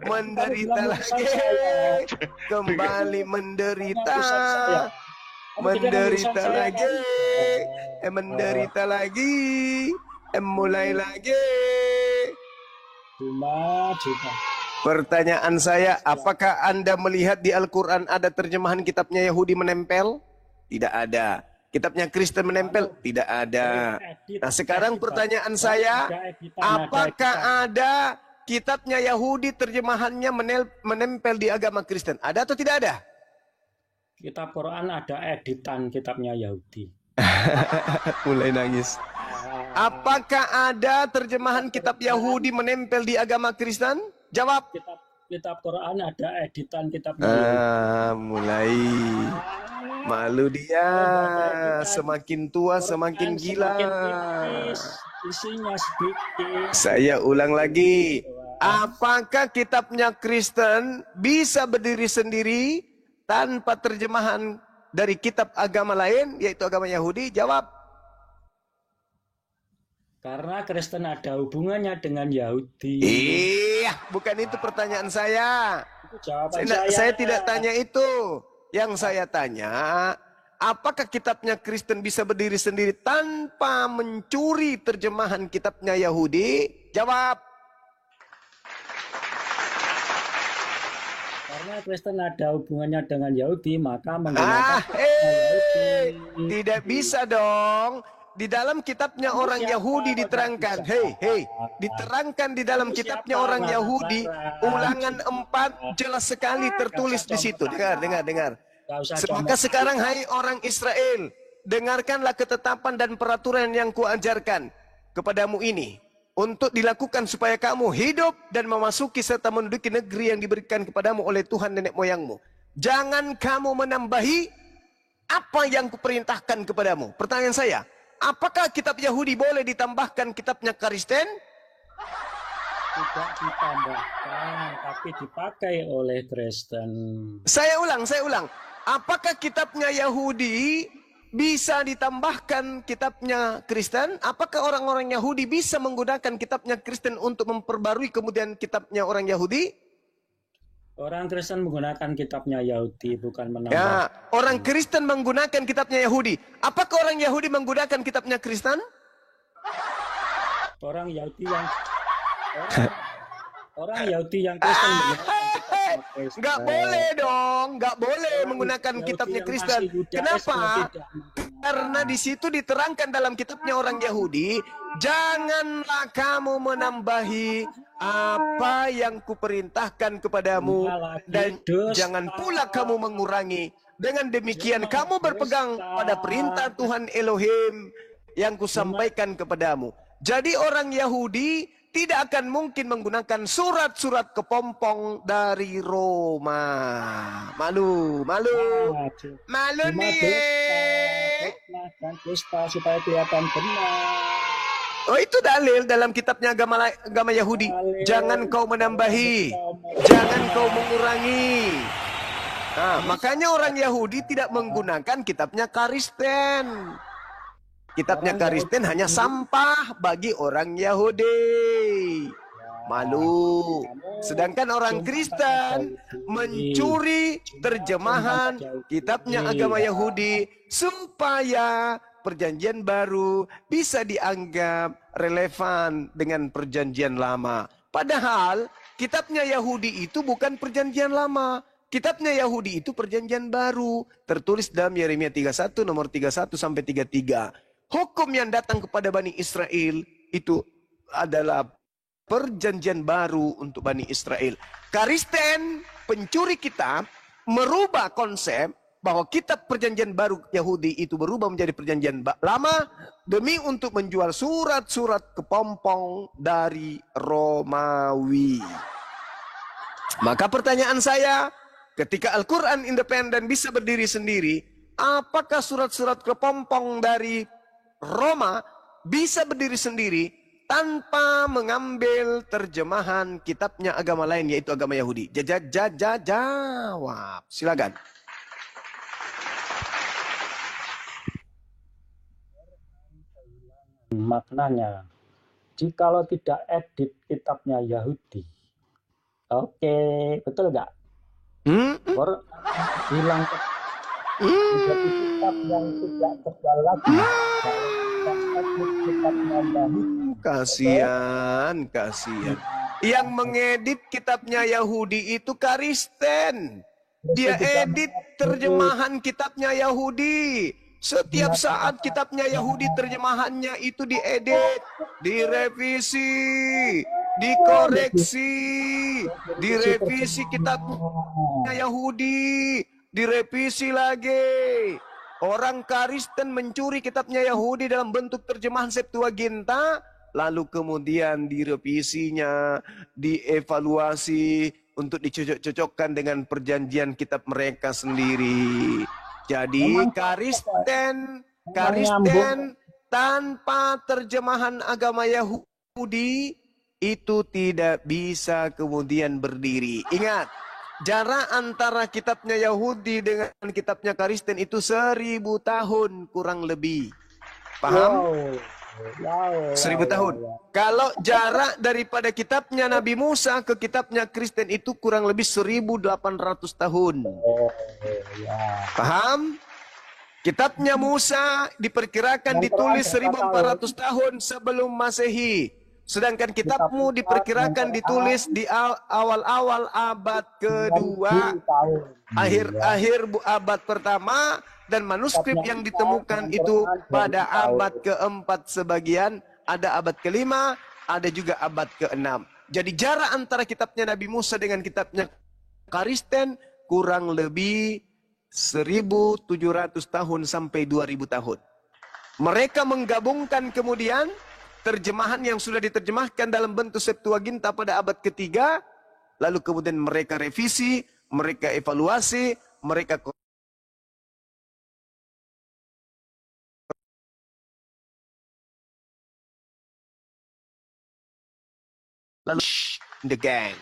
Menderita lagi, kembali menderita. menderita lagi, menderita lagi, mulai lagi. Cuma. Pertanyaan saya, apakah Anda melihat di Al-Quran ada terjemahan kitabnya Yahudi menempel? Tidak ada. Kitabnya Kristen menempel? Tidak ada. Nah sekarang pertanyaan saya, apakah ada kitabnya Yahudi terjemahannya menempel di agama Kristen? Ada atau tidak ada? Kitab Quran ada editan kitabnya Yahudi. Mulai nangis. Apakah ada terjemahan kitab Yahudi menempel di agama Kristen? Jawab. Kitab Quran ada editan kitabnya Yahudi. Mulai malu dia. Semakin tua semakin gila. Isinya sedikit. Saya ulang lagi. Apakah kitabnya Kristen bisa berdiri sendiri tanpa terjemahan dari kitab agama lain, yaitu agama Yahudi? Jawab. Karena Kristen ada hubungannya dengan Yahudi. Iya, bukan itu pertanyaan saya. Itu jawaban Saya tidak tanya itu. Yang saya tanya, apakah kitabnya Kristen bisa berdiri sendiri tanpa mencuri terjemahan kitabnya Yahudi? Jawab. Karena Kristen ada hubungannya dengan Yahudi, maka menggunakan Yahudi. Tidak bisa dong. Di dalam kitabnya orang Yahudi diterangkan. Diterangkan di dalam kitabnya orang Yahudi. Ulangan 4 jelas sekali tertulis di situ. Dengar. Maka sekarang hai orang Israel, dengarkanlah ketetapan dan peraturan yang kuajarkan kepadamu ini. Untuk dilakukan supaya kamu hidup dan memasuki serta menduduki negeri yang diberikan kepadamu oleh Tuhan nenek moyangmu. Jangan kamu menambahi apa yang kuperintahkan kepadamu. Pertanyaan saya, apakah kitab Yahudi boleh ditambahkan kitabnya Kristen? Tidak ditambahkan, tapi dipakai oleh Kristen. Saya ulang. Apakah kitabnya Yahudi bisa ditambahkan kitabnya Kristen? Apakah orang-orang Yahudi bisa menggunakan kitabnya Kristen untuk memperbarui kemudian kitabnya orang Yahudi? Orang Kristen menggunakan kitabnya Yahudi, bukan menambah. Ya, orang Kristen menggunakan kitabnya Yahudi. Apakah orang Yahudi menggunakan kitabnya Kristen? Orang Yahudi yang Kristen Nggak boleh dong, nggak boleh menggunakan kitabnya Kristen. Kenapa? Karena di situ diterangkan dalam kitabnya orang Yahudi, janganlah kamu menambahi apa yang kuperintahkan kepadamu dan jangan pula kamu mengurangi. Dengan demikian kamu berpegang pada perintah Tuhan Elohim yang kusampaikan kepadamu. Jadi orang Yahudi tidak akan mungkin menggunakan surat-surat kepompong dari Roma. Malu nih. Dan dusta supaya kelihatan benar. Oh, itu dalil dalam kitabnya agama Yahudi. Jangan kau menambahi, jangan kau mengurangi. Nah, makanya orang Yahudi tidak menggunakan kitabnya Kristen. Kitabnya Kristen hanya sampah bagi orang Yahudi. Malu. Sedangkan orang Kristen mencuri terjemahan kitabnya agama Yahudi supaya perjanjian baru bisa dianggap relevan dengan perjanjian lama. Padahal kitabnya Yahudi itu bukan perjanjian lama. Kitabnya Yahudi itu perjanjian baru. Tertulis dalam Yeremia 31 nomor 31 sampai 33. Hukum yang datang kepada Bani Israel itu adalah perjanjian baru untuk Bani Israel. Kristen, pencuri kitab, merubah konsep bahwa kitab perjanjian baru Yahudi itu berubah menjadi perjanjian lama demi untuk menjual surat-surat kepompong dari Romawi. Maka pertanyaan saya, ketika Al-Quran independen bisa berdiri sendiri, apakah surat-surat kepompong dari Roma bisa berdiri sendiri tanpa mengambil terjemahan kitabnya agama lain, yaitu agama Yahudi? Jawab. Silakan. Maknanya, jikalau tidak edit kitabnya Yahudi, oke, betul nggak? Hilang. menjadi kitab yang tidak tebal lagi. Kitab nambahi. Kasihan. Yang mengedit kitabnya Yahudi itu Kristen. Dia edit terjemahan kitabnya Yahudi. Setiap saat kitabnya Yahudi terjemahannya itu diedit, direvisi, dikoreksi, direvisi kitabnya Yahudi, direvisi lagi. Orang Kristen mencuri kitabnya Yahudi dalam bentuk terjemahan Septuaginta, lalu kemudian direvisinya, dievaluasi untuk dicocok-cocokkan dengan perjanjian kitab mereka sendiri. Jadi Kristen tanpa terjemahan agama Yahudi itu tidak bisa kemudian berdiri. Ingat, jarak antara kitabnya Yahudi dengan kitabnya Kristen itu 1000 tahun kurang lebih. Paham? 1000 tahun. Kalau jarak daripada kitabnya Nabi Musa ke kitabnya Kristen itu kurang lebih 1800 tahun. Paham? Kitabnya Musa diperkirakan ditulis 1400 tahun sebelum Masehi. Sedangkan kitabmu diperkirakan ditulis di awal-awal abad kedua, akhir abad pertama, dan manuskrip yang ditemukan itu pada abad keempat sebagian, ada abad kelima, ada juga abad keenam. Jadi jarak antara kitabnya Nabi Musa dengan kitabnya Kristen kurang lebih 1700 tahun sampai 2000 tahun. Mereka menggabungkan kemudian terjemahan yang sudah diterjemahkan dalam bentuk Septuaginta pada abad ketiga, lalu kemudian mereka revisi, mereka evaluasi, mereka lalu the gang.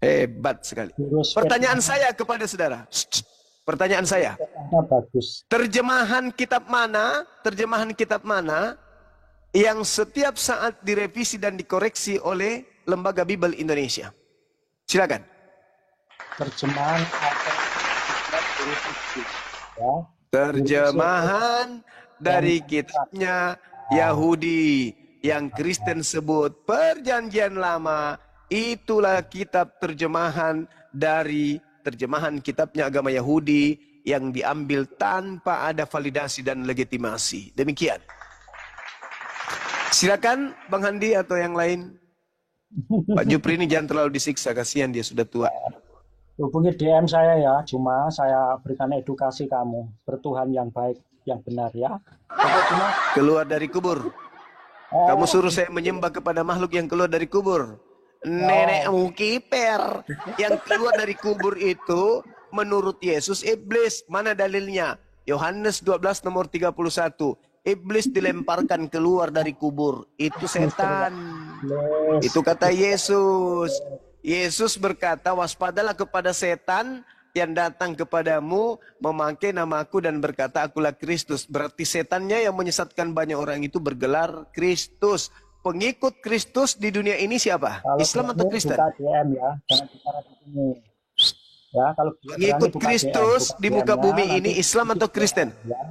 Hebat sekali. Pertanyaan saya kepada saudara. Pertanyaan saya. Terjemahan kitab mana yang setiap saat direvisi dan dikoreksi oleh Lembaga Bible Indonesia? Silakan. Terjemahan dari kitabnya Yahudi yang Kristen sebut Perjanjian Lama, itulah kitab terjemahan dari terjemahan kitabnya agama Yahudi yang diambil tanpa ada validasi dan legitimasi. Demikian. Silakan Bang Handi atau yang lain. Pak Jupri ini jangan terlalu disiksa, kasihan dia sudah tua. Hubungi DM saya ya, cuma saya berikan edukasi kamu, bertuhan yang baik, yang benar ya. Cuma keluar dari kubur. Kamu suruh saya menyembah kepada makhluk yang keluar dari kubur. Nenekmu kiper. Yang keluar dari kubur itu menurut Yesus iblis. Mana dalilnya? Yohanes 12 nomor 31. Iblis dilemparkan keluar dari kubur. Itu setan. Itu kata Yesus. Yesus berkata, waspadalah kepada setan yang datang kepadamu memakai namaku dan berkata akulah Kristus. Berarti setannya yang menyesatkan banyak orang itu bergelar Kristus. Pengikut Kristus di dunia ini siapa? kalau Islam atau Kristen? buka DM ya, jangan bicara di sini. Ya, kalau Pengikut Kristus di muka bumi ini Islam atau Kristen? Ya.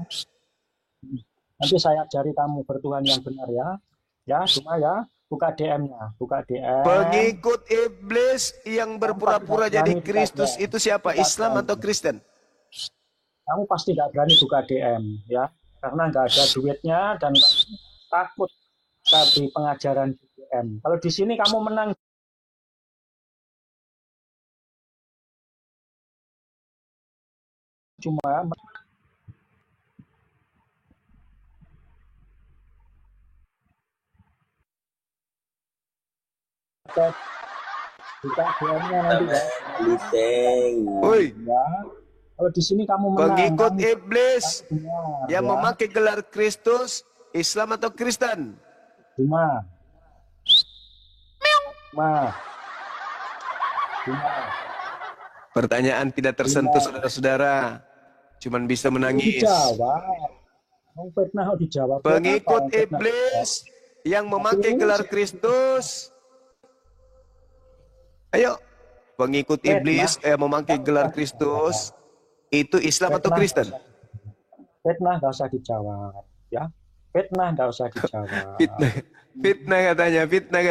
Nanti saya ajari kamu bertuhan yang benar ya. Ya, cuma ya, buka DM-nya, buka DM. Pengikut iblis yang berpura-pura jadi Kristus itu siapa? Islam atau Kristen? Kamu pasti nggak berani buka DM ya, karena nggak ada duitnya dan takut tadi pengajaran di DM. Kalau di sini kamu menang cuma buka DM-nya nanti ya. Woi, Ya. Kalau di sini kamu menang. pengikut kamu iblis benar, yang ya. memakai gelar Kristus, Islam atau Kristen? Cuma. Pertanyaan tidak tersentuh saudara-saudara. Cuman bisa menangis. Dijawab. Mau fitnah dijawab. Pengikut Apa? iblis yang memakai gelar Kristus. Ayo, pengikut iblis memakai gelar Kristus, itu Islam atau Kristen? Fitnah nggak usah dijawab, ya. Fitnah nggak usah dijawab. Fitnah katanya. Fitnah.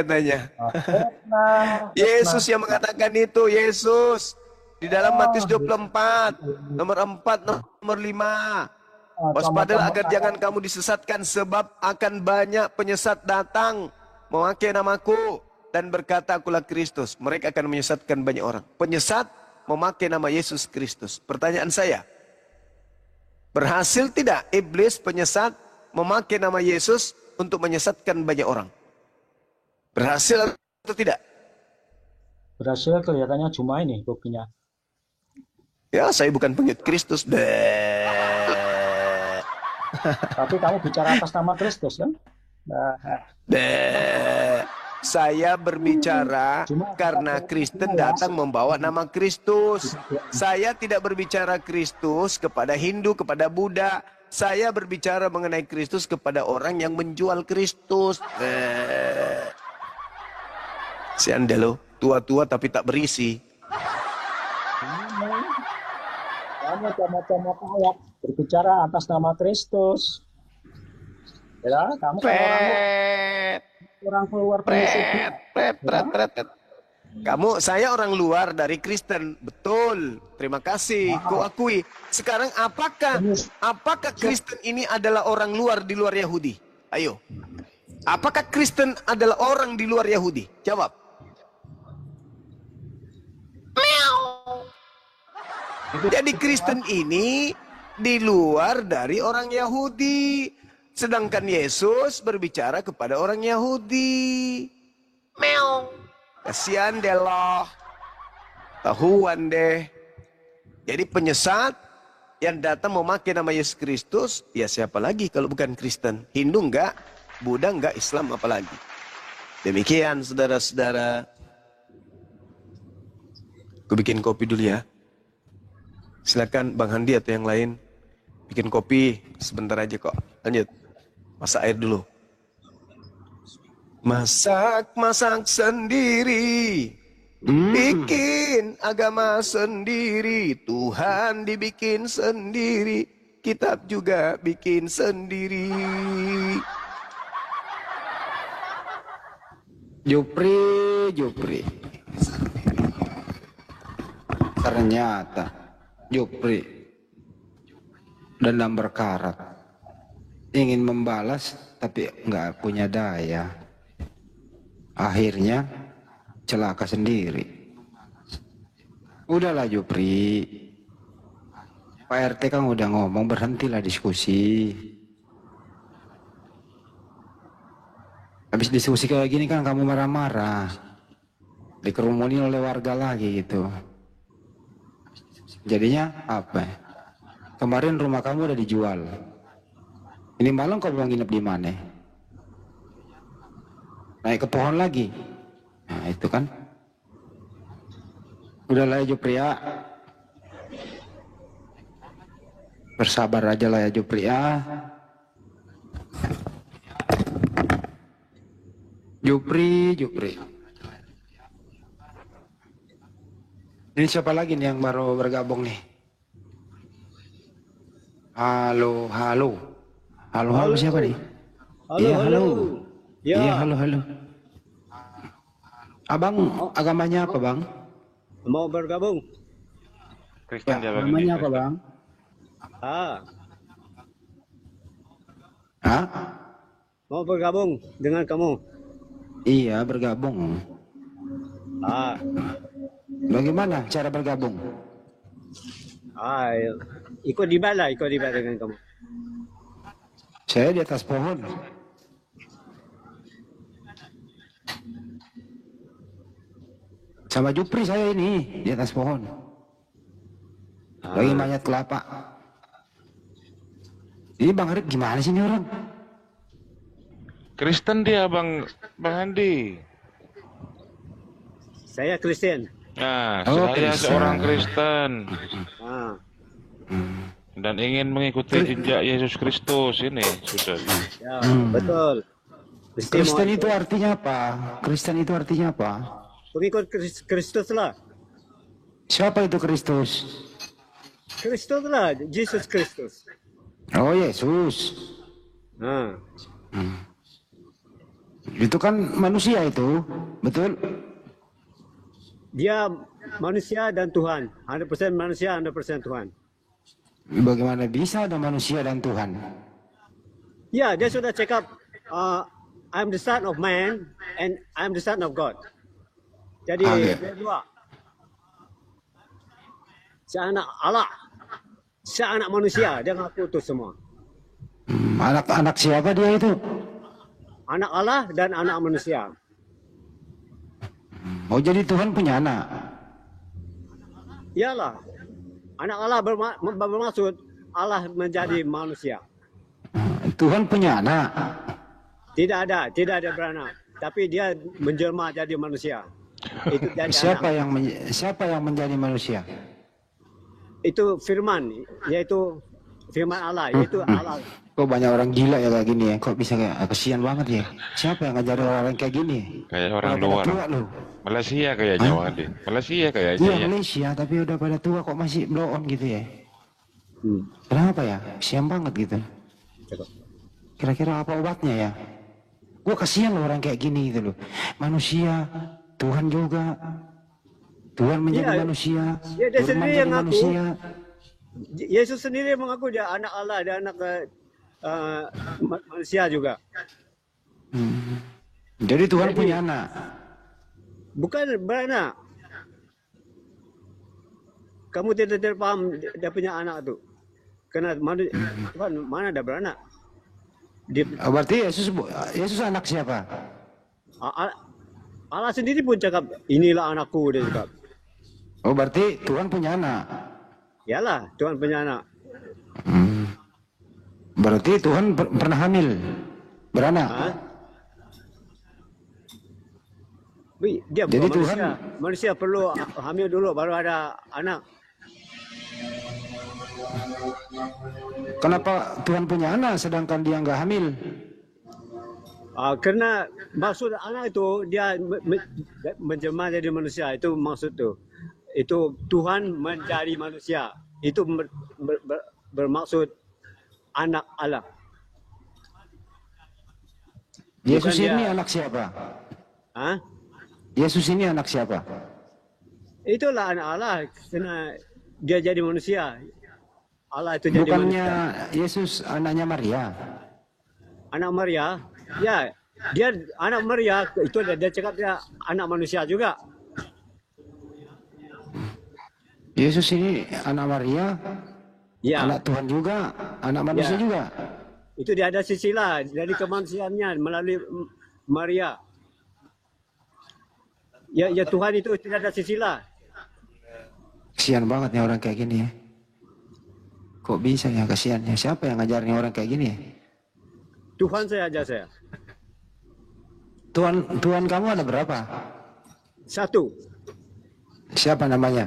Yesus yang mengatakan itu, Yesus. Di dalam Matius 24, nomor 4, nomor 5. Waspadalah agar jangan kamu disesatkan, sebab akan banyak penyesat datang memakai namaku dan berkata akulah Kristus. Mereka akan menyesatkan banyak orang. Penyesat memakai nama Yesus Kristus. Pertanyaan saya, berhasil tidak iblis penyesat memakai nama Yesus untuk menyesatkan banyak orang? Berhasil atau tidak? Berhasil, kelihatannya cuma ini buktinya. Ya, saya bukan pengikut Kristus. Tapi kamu bicara atas nama Kristus kan? Saya berbicara karena Kristen datang membawa nama Kristus. Saya tidak berbicara Kristus kepada Hindu, kepada Buddha. Saya berbicara mengenai Kristus kepada orang yang menjual Kristus. Si Anda loh, tua-tua tapi tak berisi. Kamu macam-macam ayat berbicara atas nama Kristus. Ya, kamu kan orang keluar penyusup. Saya orang luar dari Kristen, betul. Terima kasih, ku akui. Sekarang apakah Kristen ini adalah orang luar di luar Yahudi? Ayo. Apakah Kristen adalah orang di luar Yahudi? Jawab. Jadi Kristen ini di luar dari orang Yahudi. Sedangkan Yesus berbicara kepada orang Yahudi. Kasihan deh loh. Tahuan deh. Jadi penyesat yang datang memakai nama Yesus Kristus, ya siapa lagi kalau bukan Kristen? Hindu enggak, Buddha enggak, Islam apalagi. Demikian saudara-saudara. Aku bikin kopi dulu ya. Silakan Bang Handi atau yang lain bikin kopi sebentar aja kok. Lanjut. Masak air dulu. Masak sendiri. Bikin agama sendiri. Tuhan dibikin sendiri. Kitab juga bikin sendiri. Jupri. Ternyata Jupri dendam berkarat, ingin membalas tapi nggak punya daya, akhirnya celaka sendiri. Udahlah Jupri, Pak RT kan udah ngomong, berhentilah diskusi. Habis diskusi kayak gini kan kamu marah-marah, dikerumunin oleh warga lagi gitu. Jadinya apa? Kemarin rumah kamu udah dijual. Ini malam kamu mau nginep di mana? Naik ke pohon lagi. Nah itu kan. Udahlah ya Jupri ya. Bersabar aja lah ya Jupri ya. Jupri. Ini siapa lagi nih yang baru bergabung nih? Halo siapa nih? Halo. Iya, halo. Abang, agamanya apa, Bang? Mau bergabung? Kristen dia bagi Agamanya dia, apa, Bang? Hah? Mau bergabung dengan kamu? Iya, bergabung. Bagaimana cara bergabung? Ikut di mana dengan kamu? Saya di atas pohon. Sama Jupri saya ini di atas pohon. Lagi manjat kelapa. Ini Bang Harit gimana sih ini orang? Kristen dia Bang Handi. Saya Kristen. Nah, Oh, saya Kristen. seorang Kristen Ah, dan ingin mengikuti jejak Yesus Kristus ini sudah. ya, betul. Mesti Kristen mau itu artinya apa? Kristen itu artinya apa? pengikut Kristus lah. Siapa itu Kristus? Kristus lah, Yesus Kristus. Oh, Yesus. Ah, Itu kan manusia itu, betul? dia manusia dan Tuhan. 100% manusia, 100% Tuhan. Bagaimana bisa ada manusia dan Tuhan? Ya, dia sudah cakap, I'm the son of man and I'm the son of God. Jadi, Oke. dia dua. Saya anak Allah. Saya anak manusia. Dia ngaku itu semua. Anak-anak siapa dia itu? Anak Allah dan anak manusia. Oh, jadi Tuhan punya anak. Iyalah. Anak Allah bermaksud Allah menjadi manusia. Tuhan punya anak. Tidak ada beranak. Tapi dia menjelma jadi manusia. Itu jadi Siapa yang menjadi manusia? Itu firman, yaitu firman Allah, yaitu Allah. Kok banyak orang gila ya kayak gini ya? Kok bisa kayak kesian banget ya? Siapa yang ngajarin orang kayak gini? Kayak orang Pada luar. tua loh. Malaysia kayaknya, Wadin. Malaysia kayaknya Iya ya. Malaysia, tapi udah pada tua kok masih blow on gitu ya? Kenapa ya? Sian banget gitu. Kira-kira apa obatnya ya? Gue kasihan loh orang kayak gini gitu loh. Manusia, Tuhan juga. Tuhan menjadi Iya. manusia. Ya, dia Tuhan sendiri menjadi yang ngaku. manusia. Yesus sendiri mengaku dia anak Allah dan anak manusia juga. Jadi Tuhan punya anak. Bukan beranak. Kamu tidak terpaham dia punya anak tu. Karena Tuhan mana ada beranak? Oh, berarti Yesus anak siapa? Allah sendiri pun cakap, inilah anakku, dia cakap. Oh, berarti Tuhan punya anak. Yalah, Tuhan punya anak. Berarti Tuhan pernah hamil, beranak. Ha? Dia Jadi bukan manusia. Tuhan- Manusia perlu hamil dulu baru ada anak. Kenapa Tuhan punya anak sedangkan dia nggak hamil? Karena maksud anak itu dia menjelma jadi manusia, itu maksud tu. Itu Tuhan menjadi manusia. Itu bermaksud anak Allah. Yesus Bukan ini dia- anak siapa? Ha? Yesus ini anak siapa? Itulah anak Allah karena dia jadi manusia. Allah itu jadi Bukannya manusia. Yesus anaknya Maria? Anak Maria, ya, dia anak Maria itu dia cakap dia anak manusia juga. Yesus ini anak Maria, Ya, anak Tuhan juga, anak manusia Ya. juga. itu dia ada silsilah dari kemanusiaannya melalui Maria. Ya, Tuhan itu tidak ada silsilah. Kesian banget nih orang kayak gini ya. Kok bisa ya kesiannya? Siapa yang ngajarin orang kayak gini ya? Tuhan saya aja saya. Tuhan kamu ada berapa? Satu, Siapa namanya?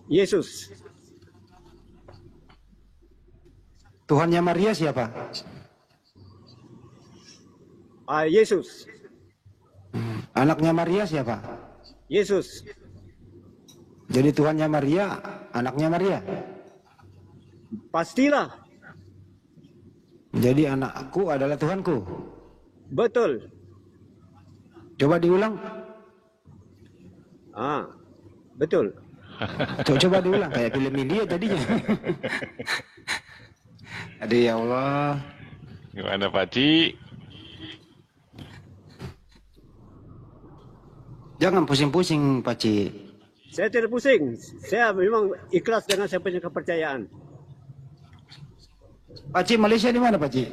Yesus. Tuhannya Maria siapa? Yesus. Anaknya Maria siapa? Yesus. Jadi Tuhannya Maria, anaknya Maria. Pastilah. Jadi anakku adalah Tuhanku. Betul. Coba diulang. Betul. Coba diulang kayak film India tadinya. Aduh ya Allah. Gimana Pak Ci? Jangan pusing-pusing Pak Ci. Saya tidak pusing. Saya memang ikhlas dengan saya punya kepercayaan. Pak Ci, Malaysia di mana Pak Ci?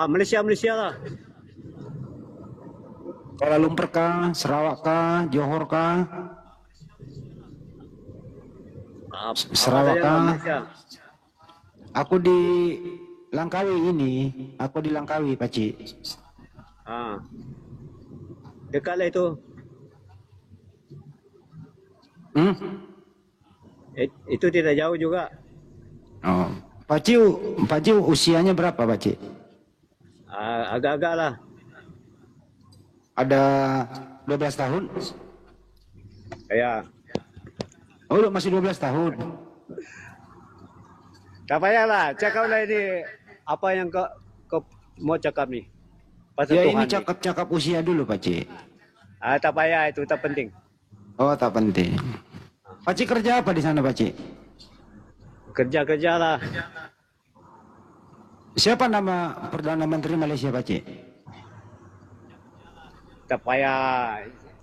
Malaysia lah. Kuala Lumpur kah, Sarawak kah, Johor kah? Sarawak Saya kah? Malaysia. Aku di Langkawi ini, aku di Langkawi Pak Ci. Dekatlah itu. Itu tidak jauh juga. Oh. Pak Ci usianya berapa Pak Ci? Agak-agak lah. Ada 12 tahun? Ya. Oh, masih 12 tahun. Tak payahlah, cakaplah ini apa yang kau mau cakap ni. Pasal Ya, Tuhan ini ni. cakap usia dulu, Pak Cik. Tak payah, itu tak penting. Oh, tak penting. Pak Cik kerja apa di sana, Pak Cik? Kerja lah. Siapa nama Perdana Menteri Malaysia, Pak Cik? Tak payah.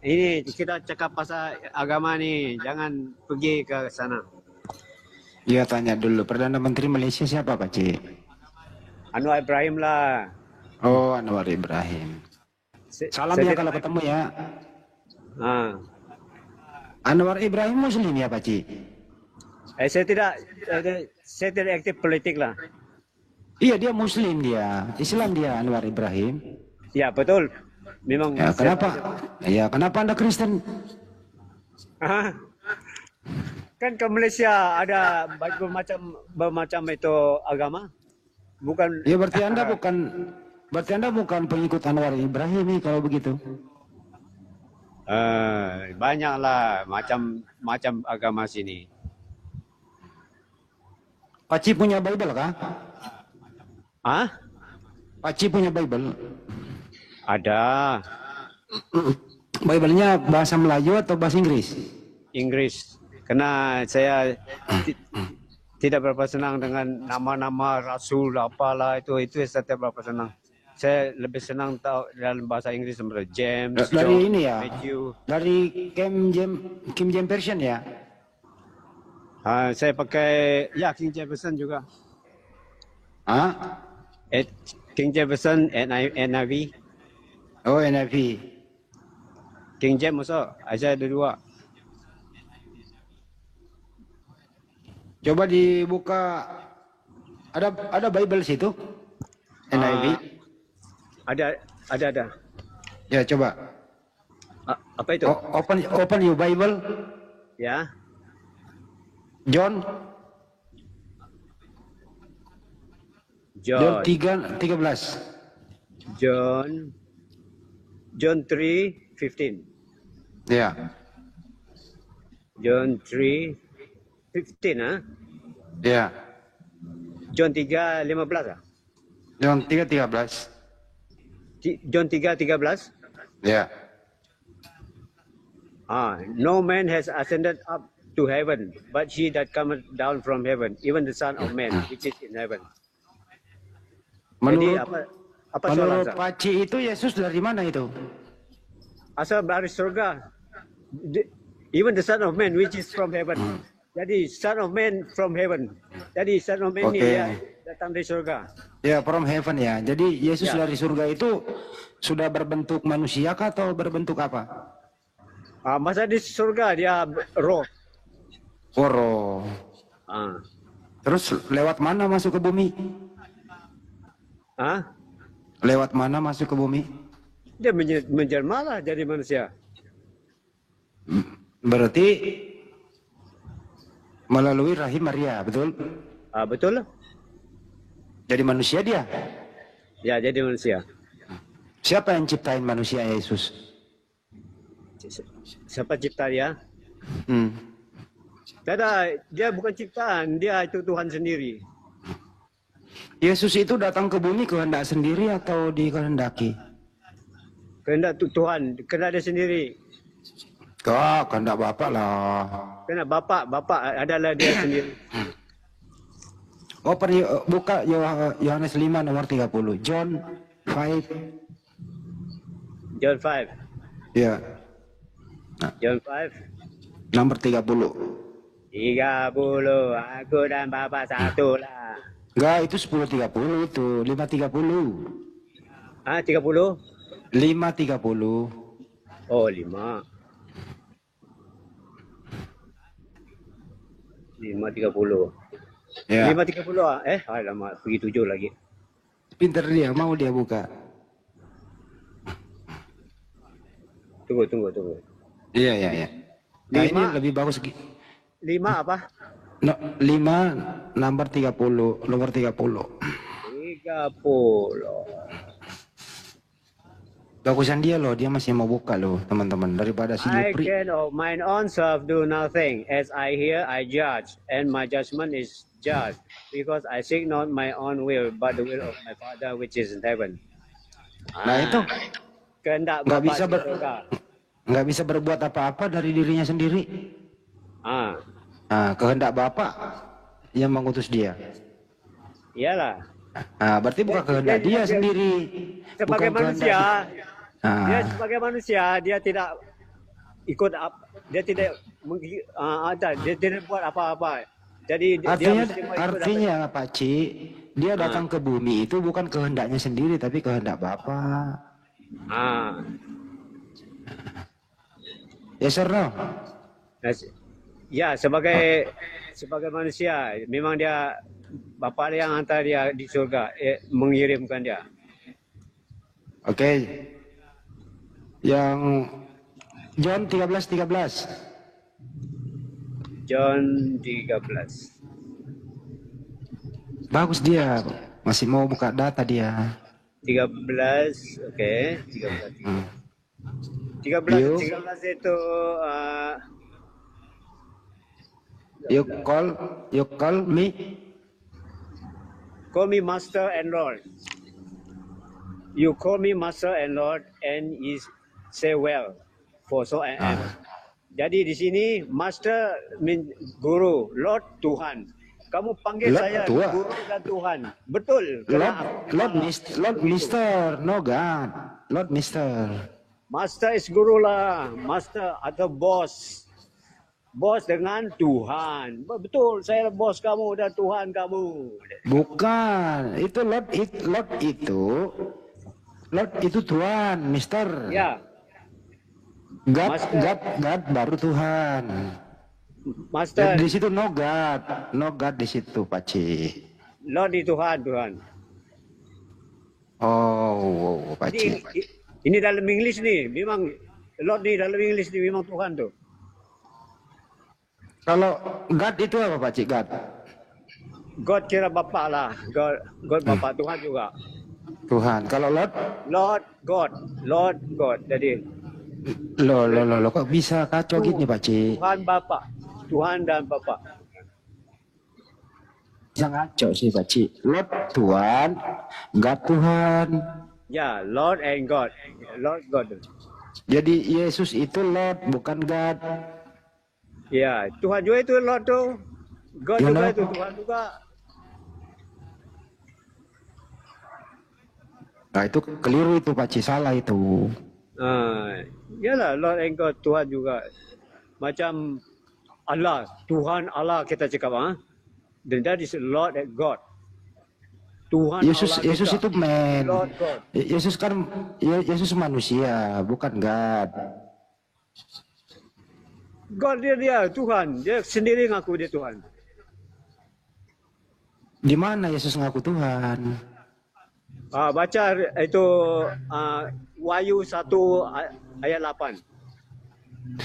Ini kita cakap pasal agama ni, jangan pergi ke sana. Ya, tanya dulu. Perdana Menteri Malaysia siapa, Pak Cik? Anwar Ibrahim lah. Oh, Anwar Ibrahim. Salam ya kalau ketemu ya. Anwar Ibrahim Muslim ya, Pak Cik? Saya tidak aktif politik lah. Iya, dia Muslim dia. Islam dia, Anwar Ibrahim. Ya, betul. Memang. Ya, kenapa? Ya, kenapa Anda Kristen? Kan ke Malaysia ada bermacam itu agama. Bukan. Ya, berarti Anda bukan pengikut Anwar Ibrahim nih kalau begitu. Banyaklah macam agama sini. Pak Cik punya Bible kah? Pak Cik punya Bible? Ada. Bible-nya bahasa Melayu atau bahasa Inggris? Inggris. Karena saya tidak berapa senang dengan nama-nama rasul apalah itu saya tidak berapa senang. Saya lebih senang tahu dalam bahasa Inggris seperti James, dari John, ini ya, Matthew. dari King James Version ya. Saya pakai King James Version juga. King James Version NIV. Oh, NIV. King James masuk. Saya ada dua. Coba dibuka. Ada Bible situ? NIV? Ada. Ya, coba. Apa itu? Open your Bible. Ya. John 3:13. John 3:15. Ya. John 3:15 Ya. John 3:15 John 3:13. John 3:13. Ya. No man has ascended up to heaven, but he that cometh down from heaven, even the Son of Man, which is in heaven. Jadi apa soalan? Menurut Pak Cik itu Yesus dari mana itu? Asal dari surga. Even the Son of Man, which is from heaven. Jadi Son of Man from heaven. Jadi Son of Man ini dia datang dari surga. Ya, from heaven ya. Jadi Yesus dari surga itu sudah berbentuk manusia kah atau berbentuk apa? Masa di surga dia roh. Roh. Terus lewat mana masuk ke bumi? Lewat mana masuk ke bumi? Dia menjelma lah jadi manusia. Berarti melalui rahim Maria, betul? Betul lah. Jadi manusia dia? Ya, jadi manusia. Siapa yang ciptain manusia Yesus? Siapa cipta dia? Dia bukan ciptaan, dia itu Tuhan sendiri. Yesus itu datang ke bumi kehendak sendiri atau dikehendaki? Kehendak Tuhan, kehendak dia sendiri. Kehendak Bapak lah. Kehendak Bapak adalah dia sendiri. Buka Yohanes 5 nomor 30. John 5. John 5. Ya. John 5. Nomor 30. 30. Aku dan Bapa satu lah. Enggak, itu 10:30 itu. 5:30. 30? 5:30. Oh, 5. 5:30. Ya. 5:30 alamak, pergi 7 lagi. Pinter dia, mau dia buka. Tunggu. Iya. Nah, 5. ini lebih bagus. 5 apa? 5 nomor 30. Nomor 30. 30. Bagusan dia loh, dia masih mau buka loh teman-teman, daripada si I Jupri. can of mine own self do nothing. As I hear, I judge, and my judgment is just, because I seek not my own will, but the will of my Father which is in heaven. Nah itu Kehendak nggak Bapa bisa di surga. nggak bisa berbuat apa-apa dari dirinya sendiri. Nah, kehendak Bapa yang mengutus dia. Iyalah. Nah, berarti bukan kehendak dia sendiri. Sebagai Bukan manusia, kehendak. dia sebagai manusia, dia tidak ikut, dia tidak dia tidak buat apa-apa. Jadi artinya Pak Ci, dia datang ke bumi itu bukan kehendaknya sendiri, tapi kehendak Bapa. Yes or no? Ya, sebagai manusia, memang dia Bapa yang hantar dia di surga, mengirimkan dia. Oke. Yang John 13:13. John 13. Bagus dia, masih mau buka data dia. 13, oke, 13. 13 itu You call me. Call me Master and Lord. You call me Master and Lord, and you say well, for so I am. Jadi di sini Master mean guru, Lord Tuhan. Kamu panggil Lord, saya Tuhan. guru dan Tuhan. Betul. Lord Mister, no God. Lord Mister. Master is guru lah, Master atau bos. Bos dengan Tuhan. Betul, saya bos kamu dan Tuhan kamu. Bukan, itu Lord itu Tuhan, Mister. Ya. God baru Tuhan. Master. Jadi di situ no God di situ, Pak Ci. Lord di Tuhan. Oh, Pak Ci. Ini dalam English nih, memang Lord di dalam English nih memang Tuhan tuh. Kalau God itu apa Pak Cik? God kira Bapa lah. God Bapa, Tuhan juga. Tuhan. Kalau Lord God. Jadi lo kok bisa kacau gini Pak Cik? Tuhan Bapa. Tuhan dan Bapa. Bisa kacau sih Pak Cik. Lord Tuhan, God Tuhan. Ya, Lord and God. Lord God. Jadi Yesus itu Lord, bukan God. Ya, Tuhan juga itu Lord tuh. God juga itu Tuhan juga. Nah itu keliru itu Pak Ci, salah itu. Yalah, Lord and God, Tuhan juga. Macam Allah, Tuhan Allah kita cakap. Dan that is Lord and God. Tuhan Yesus Allah Yesus itu man. Lord God. Yesus manusia, bukan God. God dia Tuhan, dia sendiri ngaku dia Tuhan. Di mana Yesus ngaku Tuhan? Baca itu Wahyu 1 ayat 8.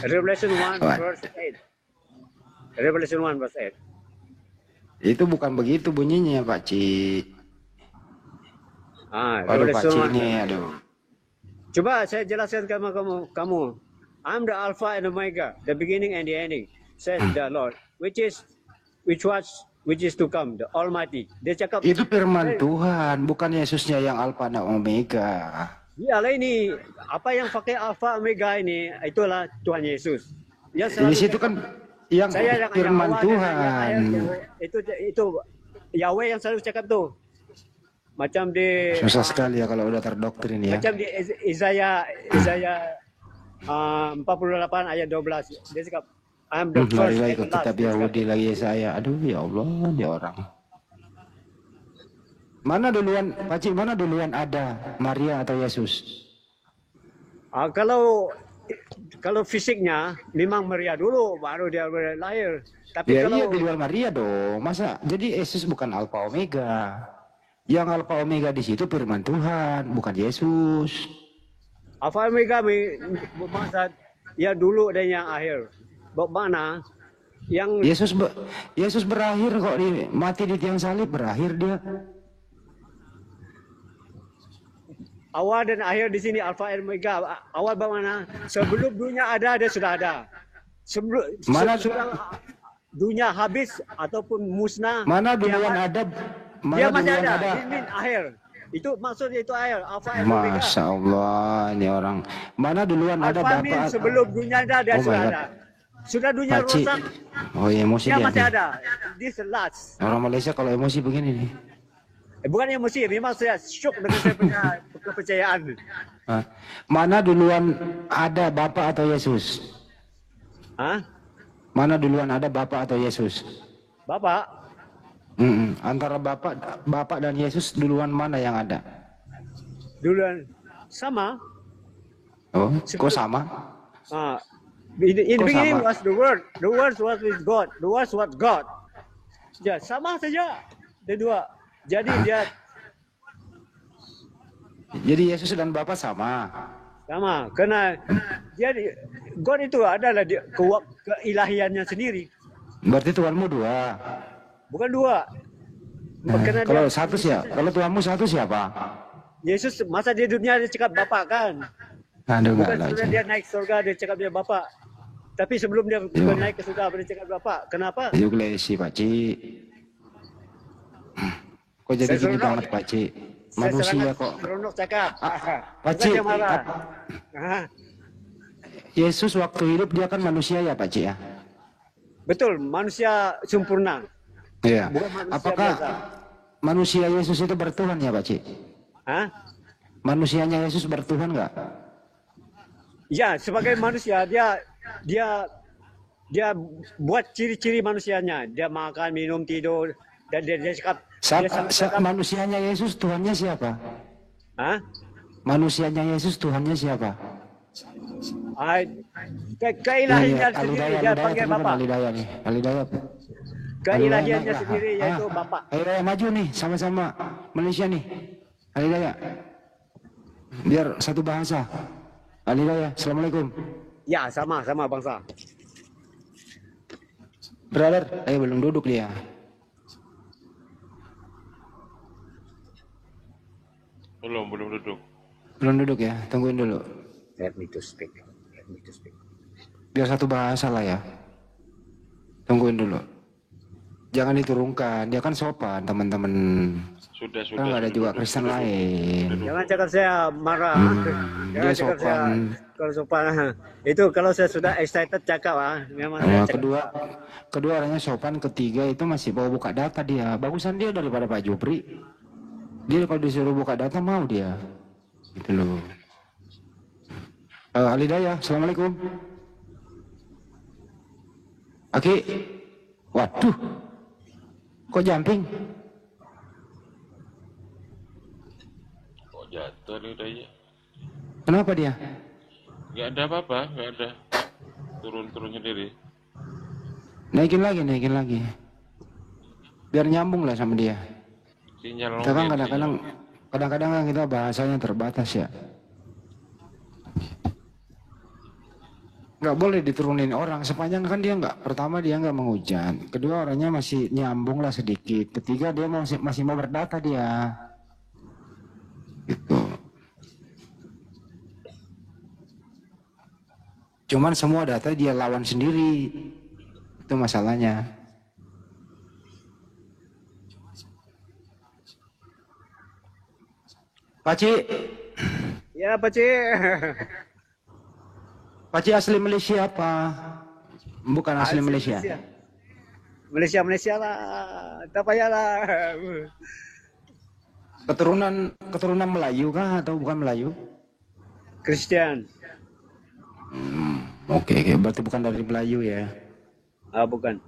Revelation 1 verse 8. Revelation 1 verse 8. Itu bukan begitu bunyinya Pak Ci. Aduh Pak Ci ini, aduh. Coba saya jelaskan ke kamu. I'm the Alpha and Omega, the beginning and the ending, says the Lord, which is to come, the Almighty. Dia cakap itu firman Tuhan, bukan Yesusnya yang Alpha dan Omega. Ya lah ini, apa yang pakai Alpha Omega ini, itulah Tuhan Yesus. Di situ kan yang firman Tuhan. Itu Yahweh yang selalu cakap tuh. Macam di susah sekali ya kalau udah terdoktrin ya. Macam di Isaiah 48 ayat 12. Dia cakap I'm the first lagi and last. Kitab Yahudi lagi saya. Aduh ya Allah, dia orang. Mana duluan, Pak Cik, mana duluan ada Maria atau Yesus? Kalau fisiknya memang Maria dulu baru dia lahir. Tapi ya, kalau iya duluan Maria dong. Masa jadi Yesus bukan Alpha Omega. Yang Alpha Omega di situ firman Tuhan, bukan Yesus. Alpha Omega bermaksud yang dulu dan yang akhir. Bagaimana yang Yesus berakhir kok, mati di tiang salib, berakhir dia. Awal dan akhir di sini Alfa dan Omega. Awal bermakna sebelum dunia ada dia sudah ada. Sebelum sudah dunia habis ataupun musnah. Mana duluan ada? Mana dia masih duluan ada. Ini akhir. Itu maksudnya itu akhir. Alfa dan Omega. Masya Allah, ini orang. Mana duluan ada Alfa Bapak? sebelum dunia ada dia sudah ada. Sudah dunia Pakcik. rusak. Oh emosi Dia dia. masih ada. This last. Orang Malaysia kalau emosi begini nih. Bukan emosi, memang saya syok dengan saya punya kepercayaan. Mana duluan ada Bapak atau Yesus? Hah? Mana duluan ada Bapak atau Yesus? Bapak? Antara Bapak dan Yesus duluan mana yang ada? Duluan sama. Oh, kok sama? In the beginning was the word. The word was with God. The word was God. Ya, sama saja. Dua. Jadi Yesus dan Bapa sama. Sama, karena jadi God itu adalah keilahiannya sendiri. Berarti Tuhanmu dua. Bukan dua. Karena kalau satu siapa? Kalau Tuhanmu satu siapa? Yesus masa di dunia dia cakap Bapa kan? Bukan sebenarnya dia naik surga dia cakap dia Bapa. Tapi sebelum dia naik ke surga dia cakap Bapa. Kenapa? Yuglesi Pakcik. Kok jadi gini banget Pakcik? Manusia kok. Seronok cakap. Pakcik. Yesus waktu hidup dia kan manusia ya Pakcik ya? Betul, manusia sempurna. Iya. Manusia apakah biasa. Manusia Yesus itu bertuhan ya Pakcik? Hah? Manusianya Yesus bertuhan nggak? Ya, sebagai manusia dia buat ciri-ciri manusianya. Dia makan, minum, tidur dan dia cakap manusianya Yesus Tuhannya siapa? Hah? Manusianya Yesus Tuhannya siapa? Keilahiannya sendiri dia panggil Bapa. Alidaya nih, Alidaya. Keilahiannya sendiri yaitu Bapa. Alidaya maju nih, sama-sama Malaysia nih. Alidaya. Biar satu bahasa. Alidaya, Assalamualaikum. Ya, sama bangsa. Brother, belum duduk dia. Belum duduk. Belum duduk ya, tungguin dulu. Let me to speak. Biar satu bahasa lah ya. Tungguin dulu. Jangan diturunkan, dia kan sopan teman-teman. Sudah. Kan nggak ada juga Kristen lain. Jangan cakap saya marah. Dia sopan. Kalau sopan itu kalau saya sudah excited cakap memang. Kedua orangnya sopan, ketiga itu masih mau buka data dia. Bagusan dia daripada Pak Jupri. Dia kalau disuruh buka data mau dia. Gitu loh. Alidaya, Assalamualaikum. Oke. Waduh. Kok jumping? Kok jatuh nih udah ya? Kenapa dia? Gak ada apa-apa, gak ada. Turun sendiri. Naikin lagi. Biar nyambung lah sama dia. Sinyal Kita kan kadang-kadang kan kita bahasanya terbatas ya. Nggak boleh diturunin orang sepanjang kan dia pertama dia nggak menghujat, kedua orangnya masih nyambung lah sedikit, ketiga dia masih mau berdata dia. Gitu. Cuman semua data dia lawan sendiri. Itu masalahnya. Pakcik. Ya, Pakcik. Pakcik asli Malaysia apa? Bukan asli Malaysia. Malaysia lah. Tak payahlah. Keturunan Melayu kah atau bukan Melayu? Kristen. Oke, berarti bukan dari Melayu ya? Bukan.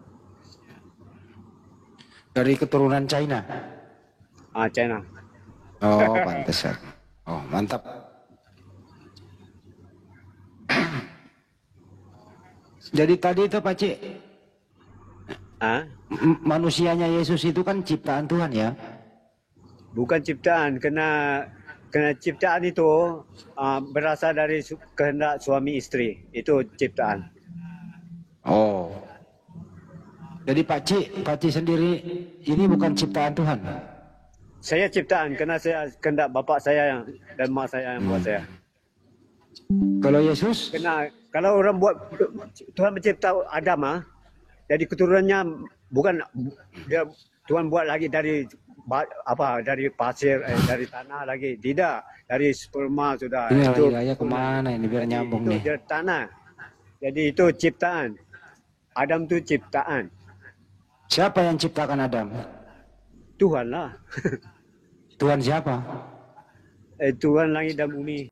Dari keturunan China? China. Oh, pantesan. Oh, mantap. Jadi tadi itu Pakcik, manusianya Yesus itu kan ciptaan Tuhan ya? Bukan ciptaan, kena ciptaan itu berasal dari kehendak suami istri, itu ciptaan. Oh, jadi Pakcik sendiri ini bukan ciptaan Tuhan? Saya ciptaan kerana saya kehendak bapa saya dan mak saya yang buat saya. Kalau Yesus? Kena kalau orang buat Tuhan mencipta Adam jadi keturunannya bukan dia Tuhan buat lagi dari dari pasir dari tanah lagi, tidak, dari sperma sudah. Ini itu ayah kemana ini biar nyambung itu nih. dari tanah. Jadi itu ciptaan. Adam itu ciptaan. Siapa yang ciptakan Adam? Tuhan lah. Tuhan siapa? Tuhan langit dan bumi.